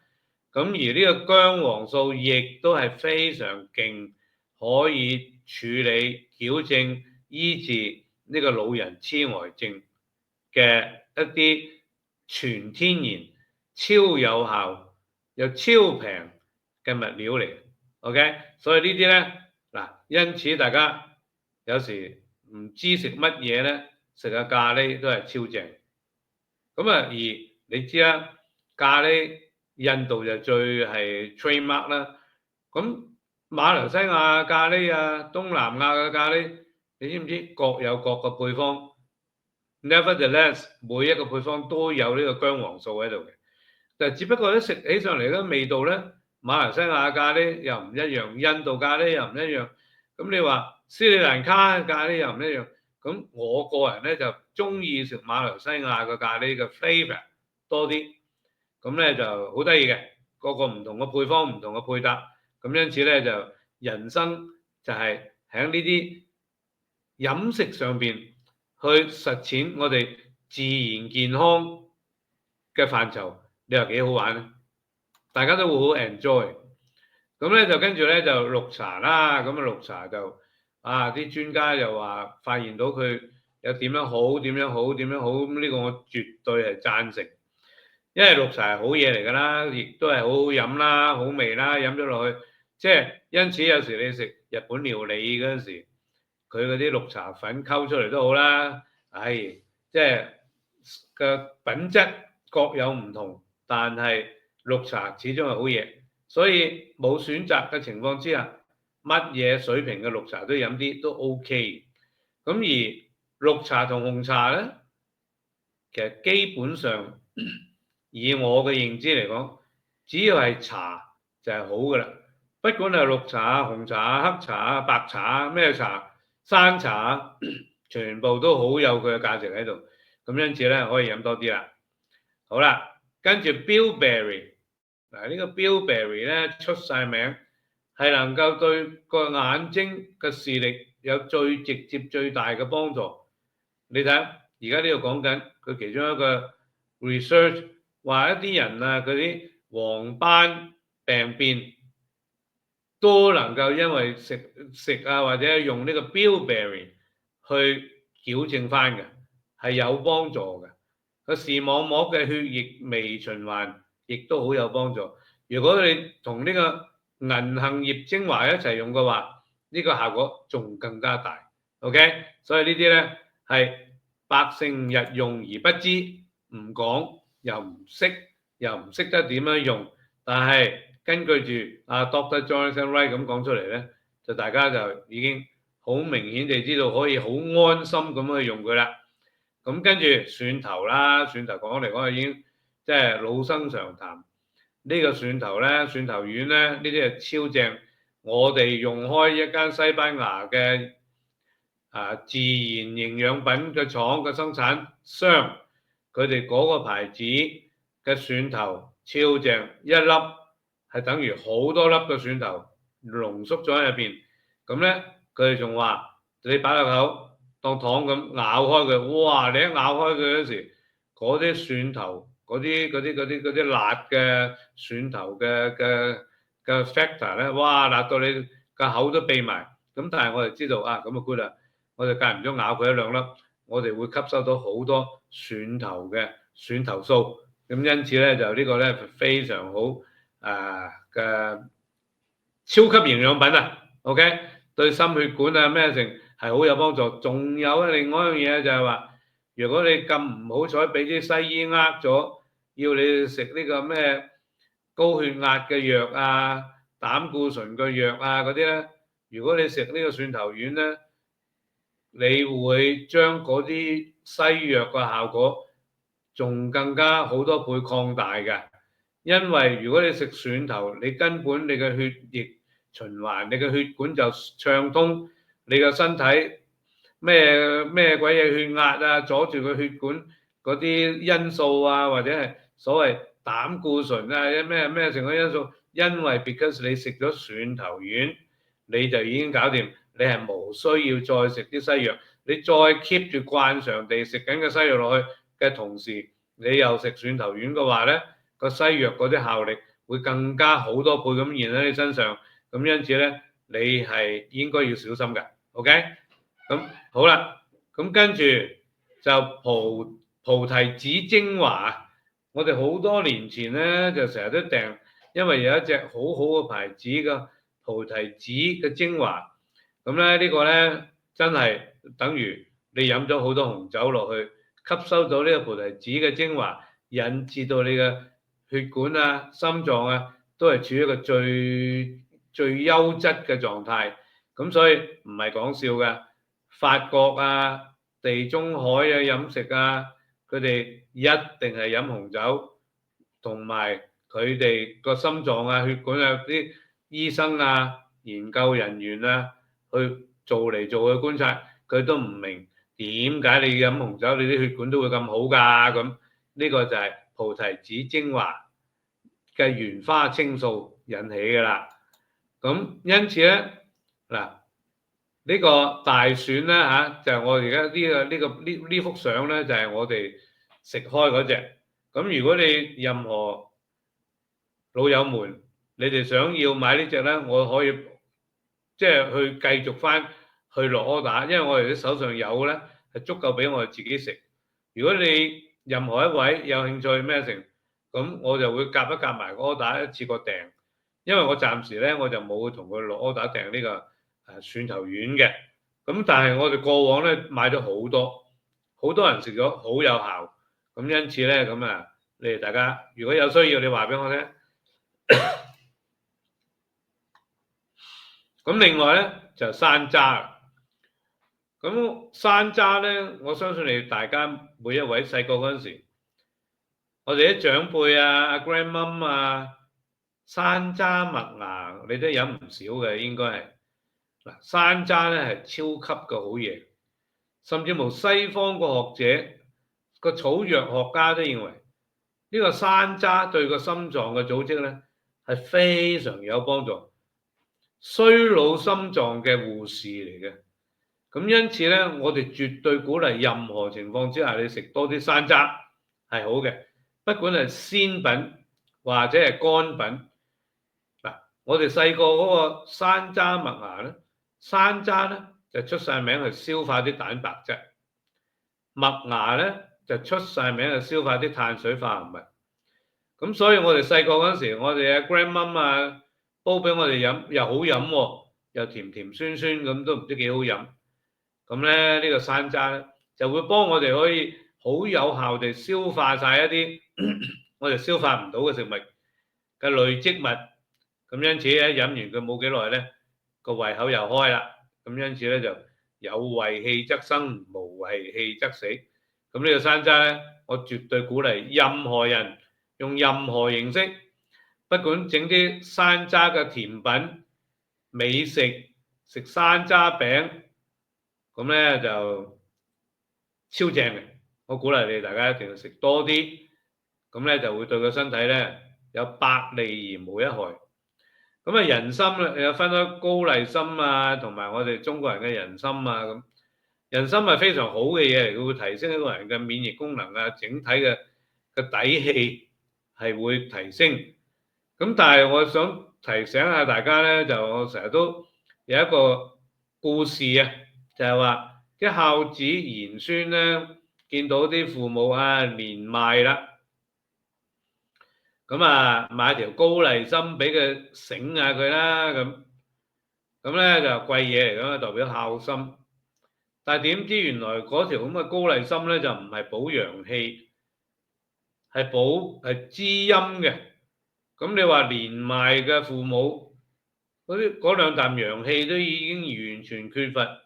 咁而呢個薑黃素亦都係非常勁，可以處理、矯正、醫治呢個老人痴呆症嘅一啲全天然、超有效又超平嘅物料嚟。OK， 所以呢啲咧嗱，因此大家有時唔知食乜嘢咧，食下咖喱都係超正。咁啊，而你知啦，咖喱印度就最係 trademark 啦。咁馬來西亞咖喱啊，東南亞嘅咖喱，你知唔知各有各嘅配方 ？Nevertheless， 每一個配方都有呢個薑黃素喺度嘅，但只不過咧食起上嚟嘅味道咧，馬來西亞咖喱又唔一樣，印度咖喱又唔一樣。咁你話斯里蘭卡咖喱又唔一樣。咁我個人咧就中意食馬來西亞嘅咖喱嘅 flavour 多啲，咁咧就好得意嘅，個個唔同嘅配方、唔同嘅配搭，咁因此咧就人生就係喺呢啲飲食上邊去實踐我哋自然健康嘅範疇，你話幾好玩咧？大家都會好 enjoy。咁咧就跟住咧就綠茶啦，咁綠茶就啲專家又話發現到佢有點樣好，點樣好，點樣好，咁呢個我絕對係贊成，因為綠茶係好嘢嚟㗎啦，亦都係好好飲啦，好味啦，飲咗落去，即係因此有時你食日本料理嗰陣時，佢嗰啲綠茶粉溝出嚟都好啦，即係嘅品質各有唔同，但係綠茶始終係好嘢。所以冇選擇嘅情況之下，乜嘢水平嘅綠茶都飲啲都 OK。咁而綠茶同紅茶咧，其實基本上以我嘅認知嚟講，只要係茶就係好噶啦。不管係綠茶、紅茶、黑茶、白茶、咩茶、山茶，全部都好有佢嘅價值喺度。咁因此咧，可以飲多啲啦。好啦，跟住 Bilberry。嗱，呢個 Bilberry 咧出晒名，係能夠對個眼睛嘅視力有最直接最大嘅幫助。你睇下，而家呢度講緊佢其中一個 research 話一啲人啊，嗰啲黃斑病變都能夠因為食或者用呢個 Bilberry 去矯正翻嘅，係有幫助嘅。個視網膜嘅血液微循環亦都好有幫助。如果你同呢個銀杏葉精華一齊用嘅話，呢個效果仲更加大。OK， 所以呢啲咧係百姓日用而不知，唔講又唔識得點樣用，但係根據住Dr. Jonathan Wright 咁講出嚟咧，就大家就已經好明顯地知道可以好安心咁去用佢啦。咁跟住蒜頭啦，蒜頭講嚟講去已經即係老生常談。呢個蒜頭咧，蒜頭丸咧，呢啲係超正。我哋用開一間西班牙嘅自然營養品嘅廠嘅生產商，佢哋嗰個牌子嘅蒜頭超正，一粒係等於好多粒嘅蒜頭濃縮咗喺入邊。咁咧，佢哋仲話你擺落口當糖咁咬開佢，哇！你一咬開佢嗰時，嗰啲蒜頭，嗰啲辣嘅蒜頭嘅 factor 咧，哇！辣到你個口都閉埋。咁但係我哋知道啊，咁啊 good 啦，我哋間唔中咬佢一兩粒，我哋會吸收到好多蒜頭素。咁因此咧就呢個咧非常好嘅超級營養品啊 ，OK， 對心血管啊咩成係好有幫助。仲有另外一樣嘢就係話，如果你咁唔好彩俾啲西醫呃咗，要你食呢個咩高血壓嘅藥啊、膽固醇嘅藥啊嗰啲咧，如果你食呢個蒜頭丸咧，你會將嗰啲西藥嘅效果仲更加好多倍擴大嘅。因為如果你食蒜頭，你根本你嘅血液循環，你嘅血管就暢通，你嘅身體咩鬼嘢血壓啊，阻住個血管嗰啲因素啊，或者係所謂膽固醇啊，咩成個因素，因為 because 你食咗蒜頭丸，你就已經搞掂，你係無需要再食啲西藥，你再 keep 住慣常地食緊嘅西藥落去嘅同時，你又食蒜頭丸嘅話咧，個西藥嗰啲效力會更加好多倍咁現喺你身上，咁因此咧，你係應該要小心嘅 ，OK？咁好啦，咁跟住就菩提子精華，我哋好多年前咧就成日都訂，因為有一隻好好嘅牌子嘅菩提子嘅精華，咁咧呢個咧真係等於你飲咗好多紅酒落去，吸收到呢個菩提子嘅精華，引致到你嘅血管啊、心臟啊都係處於一個最優質嘅狀態，咁所以唔係講笑嘅。法國啊、地中海啊飲食啊，佢哋一定係飲紅酒，同埋佢哋個心臟啊、血管啊啲醫生啊、研究人員啊去做嚟做去觀察，佢都唔明點解你飲紅酒你啲血管都會咁好㗎咁，呢個就係菩提子精華嘅原花青素引起㗎啦。咁因此咧嗱。呢個大選咧嚇，就係我而家呢幅相咧，就係我哋食開嗰隻。咁如果你任何老友們，你哋想要買呢隻咧，我可以即係去繼續翻去落 order，因為我哋啲手上有咧係足夠俾我哋自己食。如果你任何一位有興趣咩成，咁我就會夾一夾埋個 order 一次過訂，因為我暫時咧我就冇同佢落 order 訂呢個。蒜頭丸嘅，咁但係我哋過往咧買咗好多人食咗好有效，咁因此咧咁啊，你哋大家如果有需要，你話俾我聽。咁另外咧就山楂啦，咁山楂咧，我相信你大家每一位細個嗰陣時，我哋啲長輩啊、阿 grandmum 啊，山楂麥芽你都飲唔少嘅，應該係。嗱，山楂咧係超級嘅好嘢，甚至乎西方個學者個草藥學家都認為呢個山楂對個心臟嘅組織咧係非常有幫助。衰老心臟嘅護士嚟嘅，咁因此咧，我哋絕對鼓勵任何情況之下你食多啲山楂係好嘅，不管係鮮品或者係乾品。嗱，我哋細個嗰個山楂麥芽咧。山楂咧就出晒名係消化啲蛋白質，麥芽咧就出晒名係消化啲碳水化合物。咁所以我哋細個嗰陣時，我哋阿 grandmum 啊煲俾我哋飲又好飲喎，又甜甜酸酸咁都唔知幾好飲。咁咧呢個山楂咧就會幫我哋可以好有效地消化晒一啲我哋消化唔到嘅食物嘅累積物。咁因此咧飲完佢冇幾耐咧，個胃口又開啦，咁因此咧就有胃氣則生，無胃氣則死。咁呢個山楂咧，我絕對鼓勵任何人用任何形式，不管整啲山楂嘅甜品、美食、食山楂餅，咁咧就超正嘅。我鼓勵你大家一定要食多啲，咁咧就會對個身體咧有百利而無一害。咁啊人參咧有分咗高麗參啊，同埋我哋中國人嘅人參啊咁。人參係非常好嘅嘢嚟，佢會提升一個人嘅免疫功能啊，整體嘅底氣係會提升。咁但係我想提醒下大家咧，就我成日都有一個故事啊，就係話啲孝子賢孫咧，見到啲父母啊年邁啦，咁啊買條高麗參俾佢醒下佢啦，咁咧就貴嘢嚟㗎嘛，代表孝心。但係點知原來嗰條咁嘅高麗參咧就唔係補陽氣，係滋陰嘅。咁你話年邁嘅父母嗰兩啖陽氣都已經完全缺乏，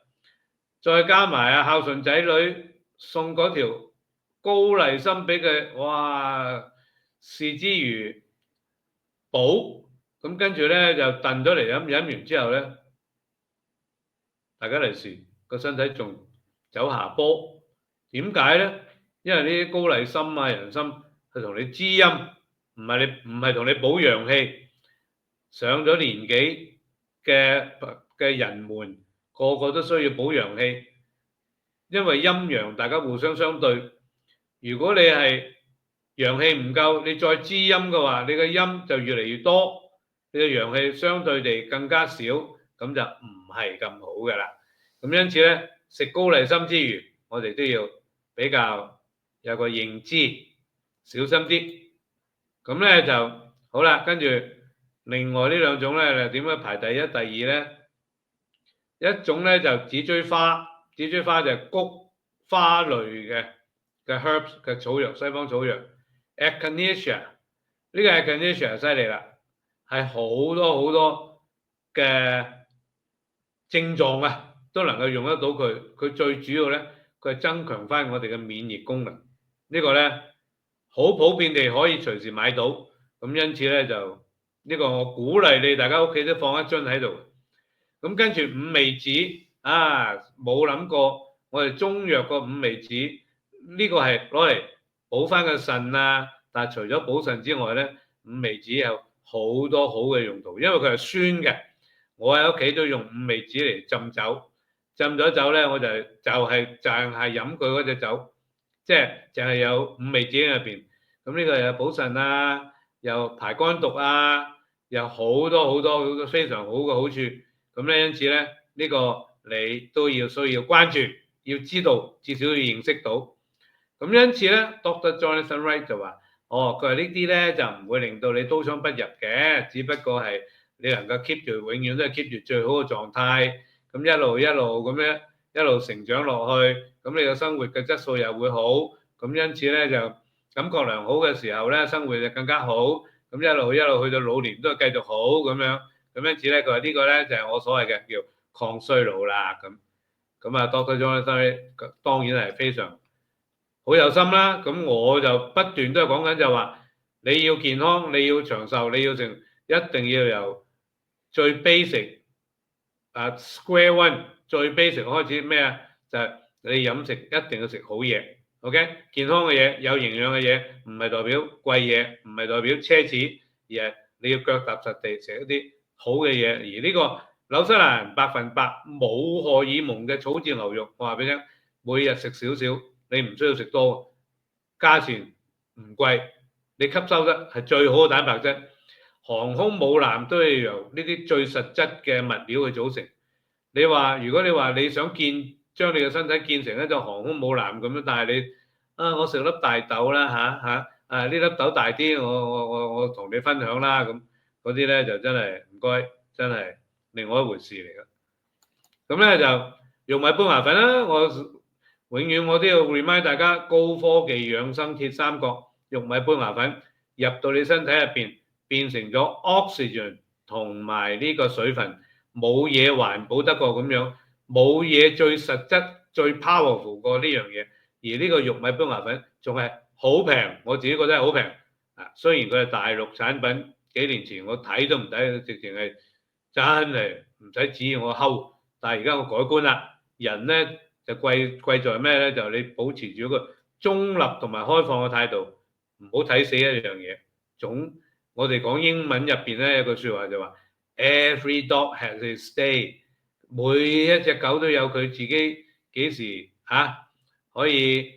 再加埋孝順仔女送嗰條高麗參俾佢，哇！視之如寶。咁跟住咧就燉咗嚟飲，飲完之後咧，大家嚟試個身體仲走下坡。點解咧？因為呢啲高麗參啊、人參係同你滋陰，唔係同你補陽氣。上咗年紀嘅人們個個都需要補陽氣，因為陰陽大家互相相對。如果你係陽氣唔夠，你再滋陰嘅話，你嘅陰就越嚟越多，你嘅陽氣相對地更加少，咁就唔係咁好嘅啦。咁因此咧，食高麗參之餘，我哋都要比較有個認知，小心啲。咁咧就好啦，跟住另外呢兩種咧，點樣排第一、第二咧？一種咧就紫錐花，紫錐花就係菊花類嘅 herbs 嘅草藥，西方草藥。Echinacea 呢個 Echinacea 犀利啦，係好多嘅症狀啊，都能夠用得到佢。佢最主要咧，佢係增強翻我哋嘅免疫功能。呢個咧好普遍地可以隨時買到，咁因此咧就呢個我鼓勵你，大家屋企都放一樽喺度。咁跟住五味子啊，冇諗過我哋中藥個五味子呢個係攞嚟補翻個腎啊，但係除咗補腎之外咧，五味子有好多好嘅用途，因為佢係酸嘅。我喺屋企都用五味子嚟浸酒，浸咗酒咧，我就係飲佢嗰隻酒，即係淨係有五味子喺入邊。咁呢個又補腎啊，又排肝毒啊，有好多非常好嘅好處。咁咧，因此咧，呢個你都需要關注，要知道，至少要認識到。咁因此咧 ，Dr. Jonathan Wright 就話：佢話呢啲咧就唔會令到你刀槍不入嘅，只不過係你能夠 keep 住，永遠都係 keep 住最好嘅狀態。咁一路咁樣一路成長落去，咁你嘅生活嘅質素又會好。咁因此咧就感覺良好嘅時候咧，生活就更加好。咁一路去到老年都係繼續好咁樣。咁因此咧，佢話呢個咧就係我所謂嘅叫抗衰老啦。咁啊，Dr. Jonathan 當然係非常好有心啦。咁我就不斷都係講緊就話，你要健康，你要長壽，你要一定要由最 basic square one 最 basic 開始咩啊？就係你飲食一定要食好嘢。OK， 健康嘅嘢，有營養嘅嘢，唔係代表貴嘢，唔係代表奢侈，而係你要腳踏實地食一啲好嘅嘢。而呢個紐西蘭100%冇荷爾蒙嘅草飼牛肉，我話俾你聽，每日食少少，你唔需要食多，價錢唔貴，你吸收得係最好嘅蛋白質。航空母艦都係由呢啲最實質嘅物料去組成。如果你話你想將你嘅身體建成一隻航空母艦咁樣，但係我食粒大豆啦呢粒豆大啲，我同你分享啦，咁嗰啲咧就真係唔該，真係另外一回事嚟嘅。咁咧就玉米胚芽粉啦，永遠我都要 remind 大家，高科技養生鐵三角玉米胚芽粉入到你身體入邊，變成咗 oxygen 同埋呢個水分，冇嘢環保得過咁樣，冇嘢最實質最 powerful 過呢樣嘢。而呢個玉米胚芽粉仲係好平，我自己覺得係好平啊。雖然佢係大陸產品，幾年前我睇都唔睇，直情係真係唔使指意我睺。但係而家我改觀啦，人咧就貴在咩咧？就你保持住一個中立同埋開放嘅態度，唔好睇死一樣嘢。我哋講英文入邊咧有句説話就話 ，Every dog has its day，每一隻狗都有佢自己幾幾時可以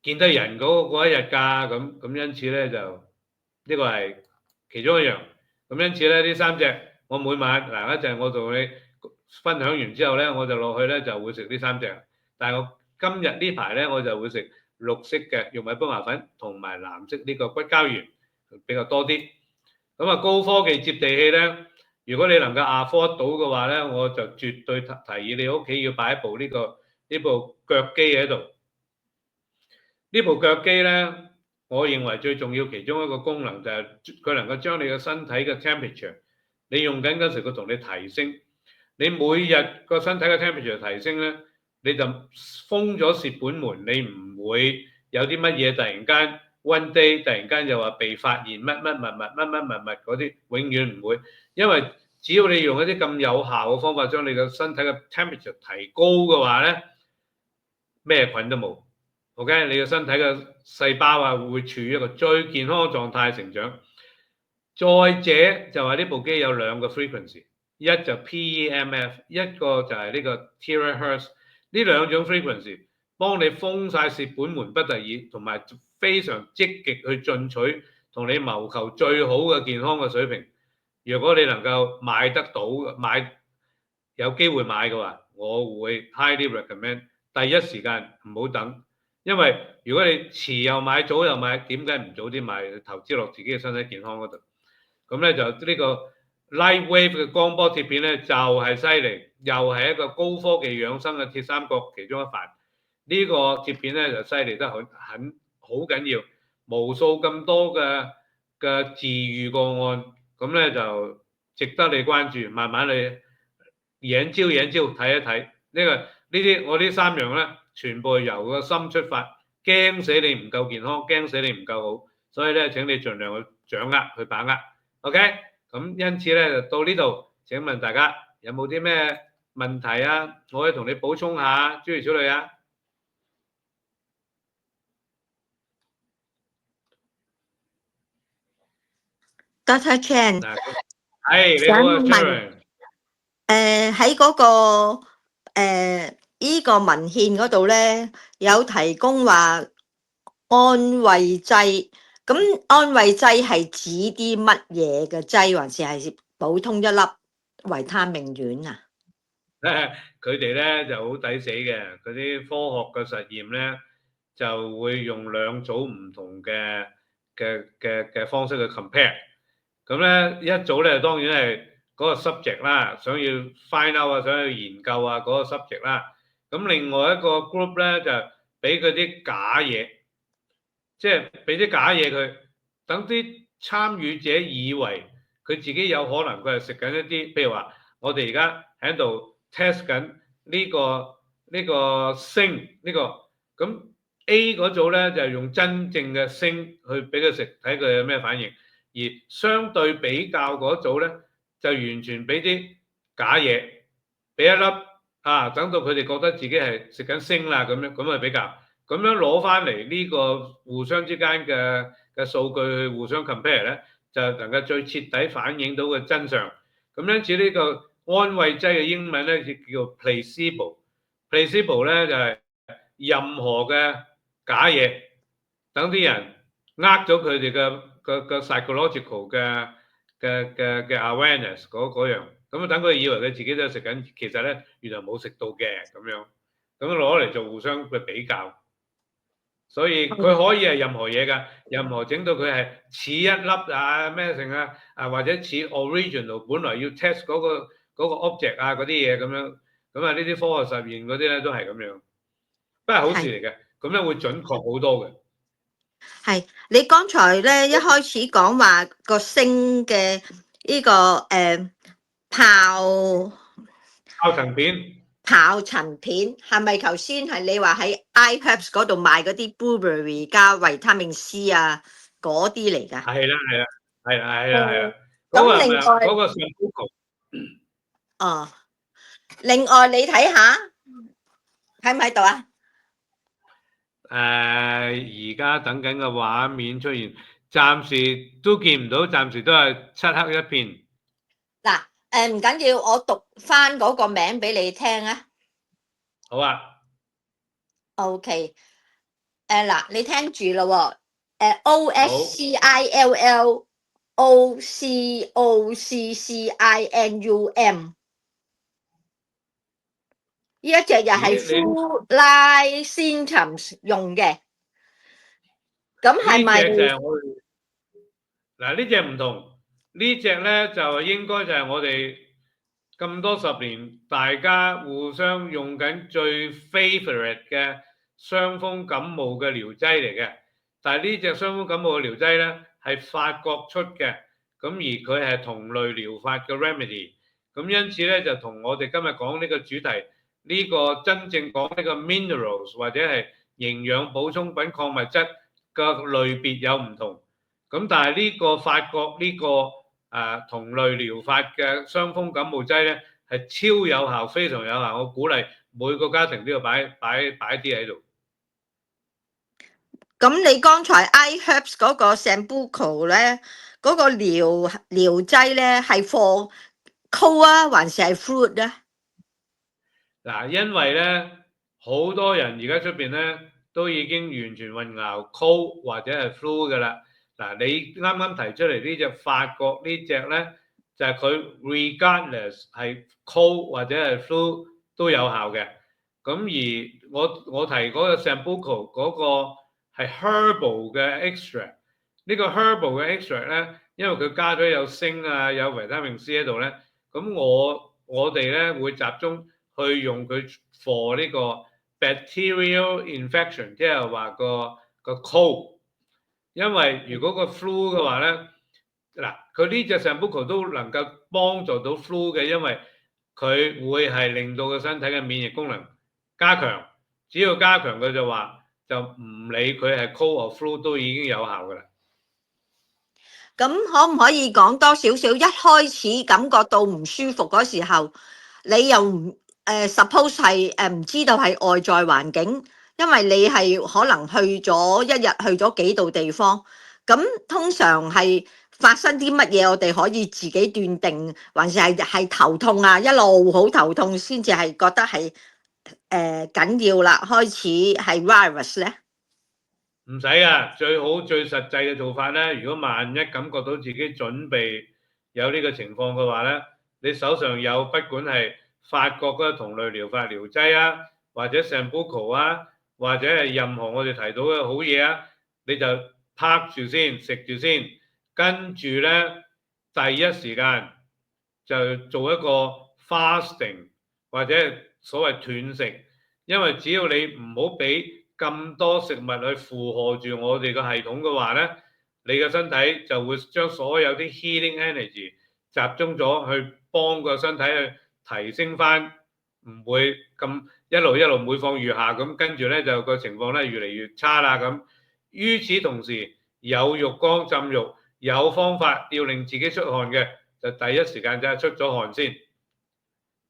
見得人嗰一日㗎，咁因此咧就呢個係其中一樣。咁因此咧呢3隻我每晚嗱一陣我同你分享完之後咧，我就落去咧就會食呢3隻。但係我今日呢排咧我就會食綠色嘅玉米胚芽粉同埋藍色呢個骨膠原比較多啲。咁啊高科技接地氣咧，如果你能夠 afford 到嘅話咧，我就絕對提議你屋企要擺一部呢部腳機喺度。呢部腳機咧，我認為最重要其中一個功能就係佢能夠將你嘅身體嘅 temperature， 你用緊嗰時佢同你提升。你每日個身體嘅 temperature 提升咧，你就封咗蝕本門，你唔會有啲乜嘢突然間 one day 突然間又話被發現乜嗰啲，永遠唔會，因為只要你用一啲咁有效嘅方法將你嘅身體嘅 temperature 提高嘅話咧，咩菌都冇。OK， 你嘅身體嘅細胞會處於一個最健康嘅狀態成長。再者就係呢部機有2個 frequency， 一就 PEMF， 一個就係呢個 terahertz。呢2種 frequency 幫你封晒蝕本門不得已，同埋非常積極去進取，同你謀求最好嘅健康嘅水平。如果你能夠買得到，有機會買嘅話，我會 highly recommend 第一時間唔好等。因為如果你遲又買早又買，點解唔早啲買，投資落自己嘅身體健康嗰度？咁咧就呢個 light wave 嘅光波貼片咧就係犀利，又係一個高科技養生嘅鐵三角其中一環。呢個貼片咧就犀利得好緊要，無數咁多嘅治癒個案，咁咧就值得你關注，慢慢你研究睇一睇。呢啲我呢3樣咧，全部由個心出發，驚死你唔夠健康，驚死你唔夠好，所以咧請你盡量去掌握去把握。OK， 咁因此咧就到呢度，請問大家有冇啲咩問題啊？我可以同你補充下，諸如此類啊。Dr. Chan， 係你好啊 Sharon。喺嗰個依個文獻嗰度咧，有提供話安慰劑。咁安慰劑係指啲乜嘢嘅劑，還是係普通一粒維他命丸啊？佢哋咧就好抵死嘅，嗰啲科學嘅實驗咧就會用2組唔同嘅方式去 compare。咁咧一組咧當然係嗰個 subject 啦，想要 find out 啊，想要研究啊嗰個 subject 啦。咁另外一個 group 咧就俾嗰啲假嘢，即係俾啲假嘢佢，等啲參與者以為佢自己有可能佢係食緊一啲，譬如話我哋而家喺度 test 緊呢個鋅呢個，咁 A 嗰組咧就係用真正嘅鋅去俾佢食，睇佢有咩反應。而相對比較嗰組咧，就完全俾啲假嘢，俾一粒等到佢哋覺得自己係食緊鋅啦咁樣，咁去比較，咁樣攞翻嚟呢個互相之間嘅數據去互相 compare 咧，就能夠最徹底反映到嘅真相。咁因此呢個安慰劑嘅英文咧叫 placebo。placebo 咧就係任何嘅假嘢，等啲人呃咗佢哋嘅 psychological 嘅 awareness 嗰樣，咁等佢以為佢自己都食緊，其實咧原來冇食到嘅咁樣，咁攞嚟做互相嘅比較。所以佢可以係任何嘢㗎，任何整到佢係似一粒咩成或者似 original 本來要 test 嗰個 object 嗰啲嘢咁樣，咁呢啲科學實驗嗰啲咧都係咁樣，不過係好事嚟嘅，咁咧會準確好多嘅。係你剛才咧一開始講話個鋅嘅呢個泡層片。泡層片係咪頭先係你話喺 iHerbs 嗰度賣嗰啲 blueberry 加維他命 C 啊嗰啲嚟㗎？係啦。咁另外嗰個另外你睇下喺唔喺度啊？而家等緊嘅畫面出現，暫時都見唔到，暫時都係漆黑一片。嗱，唔緊要，我讀翻嗰個名俾你聽啊。好啊。OK，嗱，你聽住咯喎，好， OSCILLOCCINUM 呢一隻又係咦，你 Flu Line Symptoms 用嘅，咁係呢咪？隻就係我哋嗱呢隻唔同，呢隻咧就應該就係我哋咁多十年大家互相用緊最 favourite 嘅傷風感冒嘅療劑嚟嘅。但係呢隻傷風感冒嘅療劑咧係法國出嘅，咁而佢係同類療法嘅 remedy，咁因此咧就同我哋今日講呢個主題呢個真正講呢個 minerals 或者係營養補充品礦物質嘅類別有唔同。咁但係呢個法國呢個同類療法嘅傷風感冒劑咧係超有效，非常有效。我鼓勵每個家庭都要擺啲喺度。咁你剛才 iHerbs 嗰個 Sambuco 咧，嗰個療劑咧係 for cold 啊，還是係 fruit 咧？嗱，因為咧好多人而家出邊咧都已經完全混淆 cold 或者係 flu 嘅啦。嗱，你啱啱提出嚟呢隻法國呢隻咧，就係佢 regardless 係 cold 或者係 flu 都有效嘅。咁而我提嗰個 Sambuco 嗰個係 herbal 嘅 extract，呢個 herbal 嘅 extract 咧，因為佢加咗有鋅啊，有維他命 C 喺度咧，咁我哋咧會集中去用佢 for 呢個 bacterial infection，即係話個 cold。因為如果個 flu 嘅話咧，嗱佢呢隻 Sambuco 都能夠幫助到 flu 嘅，因為佢會係令到個身體嘅免疫功能加強，只要加強佢就話就唔理佢係 cold or flu 都已經有效㗎啦。咁可唔可以講多少少？一開始感覺到唔舒服嗰時候，你又唔suppose 係唔知道係外在環境，因為你係可能去咗一日去咗幾度地方。咁通常係發生啲乜嘢？我哋可以自己斷定，還是係頭痛啊？一路好頭痛先至係覺得係緊要啦，開始係 virus 咧。唔使噶，最好最實際嘅做法咧，如果萬一感覺到自己準備有呢個情況嘅話咧，你手上有不管係法國嗰個同類療法療劑啊，或者 Sambuco 啊，或者係任何我哋提到嘅好嘢啊，你就拍住先，食住先，跟住咧第一時間就做一個 fasting 或者所謂斷食，因為只要你唔好俾咁多食物去負荷住我哋個系統嘅話咧，你嘅身體就會將所有啲 healing energy 集中咗去幫個身體去提升翻，唔會咁一路每況愈下咁，跟住咧就個情況咧越嚟越差啦咁。於此同時，有浴缸浸浴，有方法要令自己出汗嘅，就第一時間就係出咗汗先。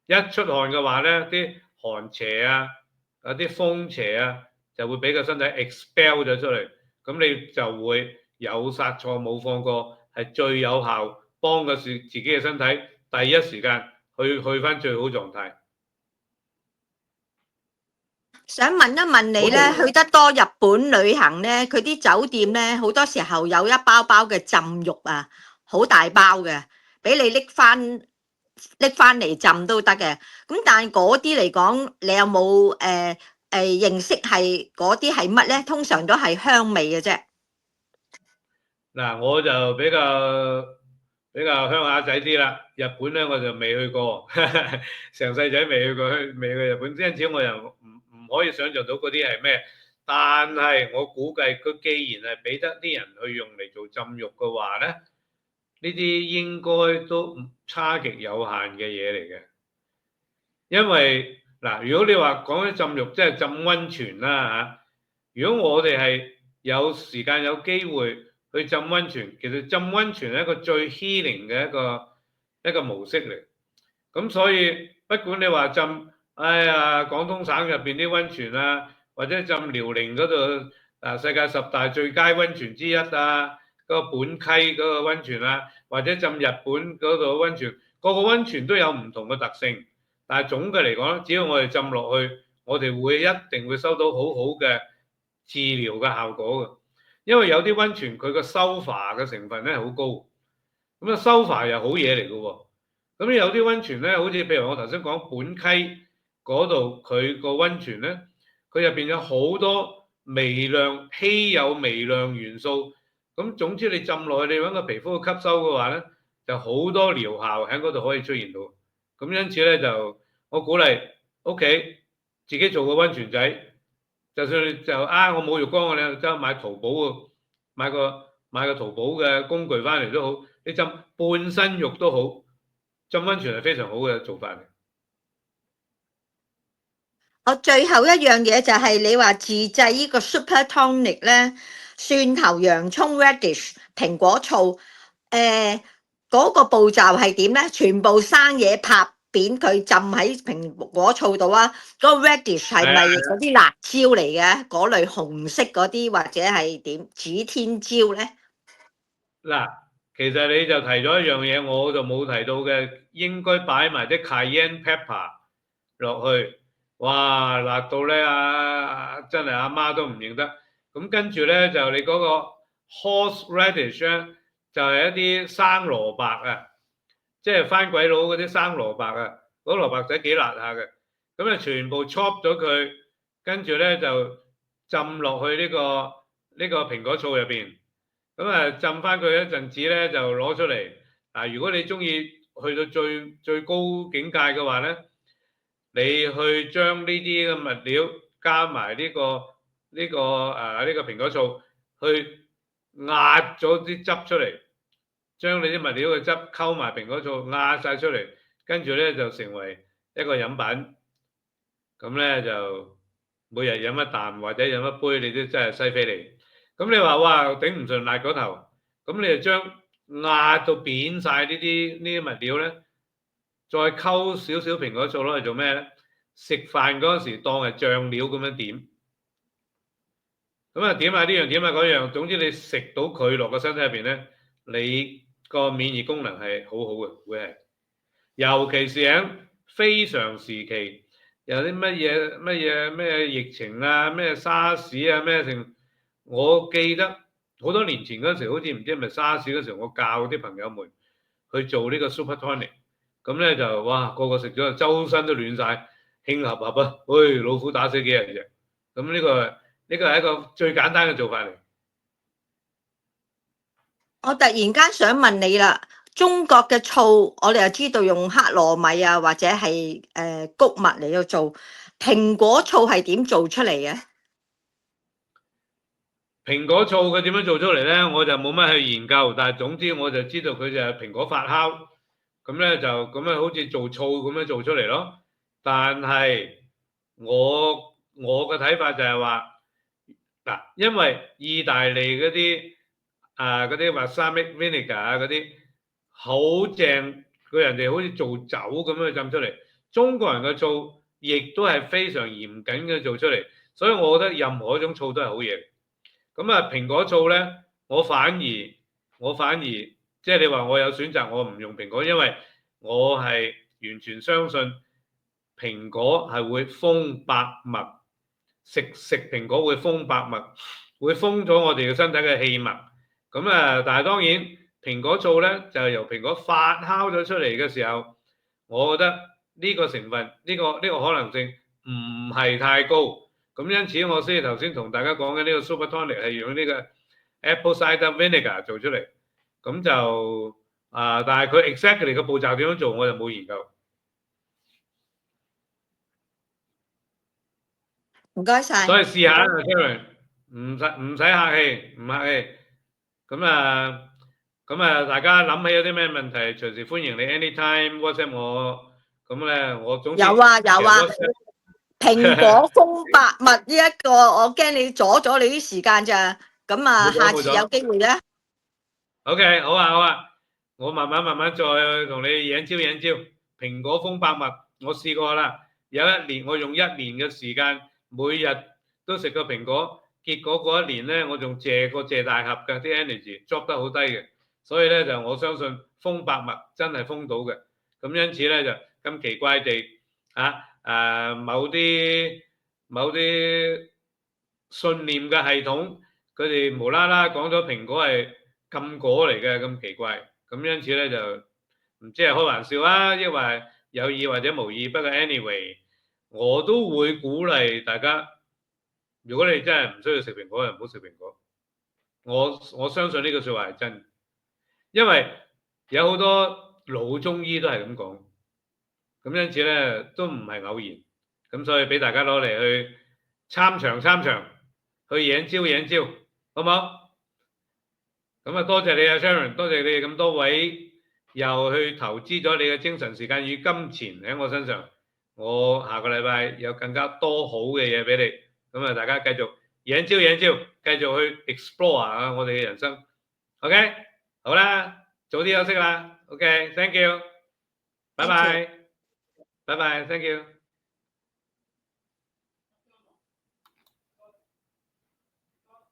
一出汗嘅話咧，啲寒邪啊，啲風邪啊，就會俾個身體 expel 咗出嚟，咁你就會有殺錯冇放過，係最有效幫個自己嘅身體第一時間去翻最好狀態。想問一問你咧，去得多日本旅行咧，佢啲酒店咧好多時候有一包包嘅浸浴啊，好大包嘅，俾你拎翻嚟浸都得嘅。咁但係嗰啲嚟講，你有冇認識係嗰啲係乜咧？通常都係香味嘅啫。嗱，我就比較鄉下仔啲啦。日本咧我就未去過，成世仔未去過日本，因此我又唔可以想像到嗰啲係咩。但係我估計佢既然係俾得啲人去用嚟做浸浴嘅話咧，呢啲應該都差極有限嘅嘢嚟嘅。因為嗱，如果你話講起浸浴，即係浸温泉啦嚇。如果我哋係有時間有機會去浸温泉，其實浸温泉係一個最 healing 嘅一個模式嚟。咁所以不管你話浸，廣東省入邊啲温泉啊，或者浸遼寧嗰度世界10大最佳温泉之一啊，嗰個本溪嗰個温泉啊，或者浸日本嗰度温泉，個個温泉都有唔同嘅特性。但係總嘅嚟講，只要我哋浸落去，我哋一定會收到好好嘅治療嘅效果嘅。因為有啲溫泉佢個修華嘅成分咧好高，咁啊修華又好嘢嚟嘅喎。咁有啲溫泉咧，好似譬如我頭先講本溪嗰度，佢個溫泉咧，佢入邊有好多稀有微量元素。咁總之你浸落去，你揾個皮膚去吸收嘅話咧，就好多療效喺嗰度可以出現到。咁因此咧就我鼓勵屋企自己做個溫泉仔，就算你就我冇浴缸，我哋走去買淘寶嘅，買個淘寶嘅工具翻嚟都好，你浸半身浴都好。浸溫泉係非常好嘅做法嚟。我最後一樣嘢就係你話自製呢個 Super Tonic 咧，蒜頭、洋葱、radish、蘋果醋，嗰個步驟係點咧？全部生嘢拍扁佢，浸喺蘋果醋度啊！嗰個 radish 係咪嗰啲辣椒嚟嘅？嗰類紅色嗰啲或者係點？指天椒咧？嗱，其實你就提咗一樣嘢，我就冇提到嘅，應該擺埋啲 cayenne pepper 落去，哇，辣到咧真係阿媽都唔認得。咁跟住咧就你嗰個 horse radish 咧，就係一啲生蘿蔔啊，即係番鬼佬嗰啲生蘿蔔啊，嗰蘿蔔仔幾辣下嘅。咁啊全部 chop 咗佢，跟住咧就浸落去呢個蘋果醋入邊。咁啊，浸翻佢一陣子咧，就攞出嚟。嗱，如果你中意去到最高境界嘅話咧，你去將呢啲嘅物料加埋呢個蘋果醋，去壓咗啲汁出嚟，將你啲物料嘅汁溝埋蘋果醋壓晒出嚟，跟住咧就成為一個飲品。咁咧就每日飲一啖或者飲一杯，你都真係西非嚟。咁你話哇頂唔順辣嗰頭，咁你就將壓到扁晒呢啲物料咧，再溝少少蘋果醋攞嚟做咩咧？食飯嗰陣時當係醬料咁樣點，咁啊點下呢樣點下嗰樣，總之你食到佢落個身體入邊咧，你個免疫功能係好好嘅，會係，尤其是喺非常時期，有啲咩疫情啊，咩沙士啊，咩成。我記得好多年前嗰陣時，好似唔知係咪沙士嗰時候，我教啲朋友們去做呢個 Super Tonic，咁咧就哇個個食咗周身都暖晒，興合合啊！喂，老虎打死幾人啫！咁呢個係一個最簡單嘅做法嚟。我突然間想問你啦，中國嘅醋，我哋又知道用黑糯米啊，或者係穀物嚟到做，蘋果醋係點做出嚟嘅？蘋果醋佢點樣做出嚟咧？我就冇乜去研究，但係總之我就知道佢就係蘋果發酵，咁咧就咁樣好似做醋咁樣做出嚟咯。但係我嘅睇法就係話嗱，因為意大利嗰啲嗰啲 balsamic vinegar 啊嗰啲好正，佢人哋好似做酒咁樣浸出嚟。中國人嘅醋亦都係非常嚴謹嘅做出嚟，所以我覺得任何一種醋都係好嘢。咁啊，蘋果醋咧，我反而即係你話我有選擇，我唔用蘋果，因為我係完全相信蘋果係會封百脈，食蘋果會封百脈，會封咗我哋嘅身體嘅氣脈。咁啊，但係當然蘋果醋咧就係由蘋果發酵咗出嚟嘅時候，我覺得呢個成分呢個可能性唔係太高。咁因此我先頭先同大家講嘅呢個 Super Tonic 係用呢個 Apple Cider Vinegar 做出嚟，咁就但係佢 exactly 嘅步驟點樣做我就冇研究。唔該晒。所以試下 Karen，唔使客氣，唔客氣。咁大家諗起有啲咩問題，隨時歡迎你 anytime WhatsApp 我。咁咧我總之有啊。蘋果封百脈呢一個，我驚你阻咗你啲時間咋，咁啊，下次有機會咧。OK， 好啊，我慢慢再同你引招。蘋果封百脈，我試過啦，有一年我用1年嘅時間，每日都食個蘋果，結果嗰一年咧，我仲借大盒嘅啲 energy drop 得好低嘅，所以咧就我相信封百脈真係封到嘅，咁因此咧就咁奇怪地某啲某啲信念嘅系統，佢哋無啦啦講咗蘋果係禁果嚟嘅，咁奇怪。咁因此咧就唔知係開玩笑啊，抑或有意或者無意。不過 anyway，我都會鼓勵大家，如果你真係唔需要食蘋果，就唔好食蘋果。我相信呢個説話係真，因為有好多老中醫都係咁講。咁因此咧都唔係偶然，咁所以俾大家攞嚟去參詳，去研招，好唔好？咁啊，多謝你啊 Sharon，多謝你哋咁多位又去投資咗你嘅精神時間與金錢喺我身上，我下個禮拜有更加多好嘅嘢俾你，咁啊大家繼續研招，繼續去 explore 啊我哋嘅人生。OK，好啦，早啲休息啦。OK，thank you，拜拜，thank you。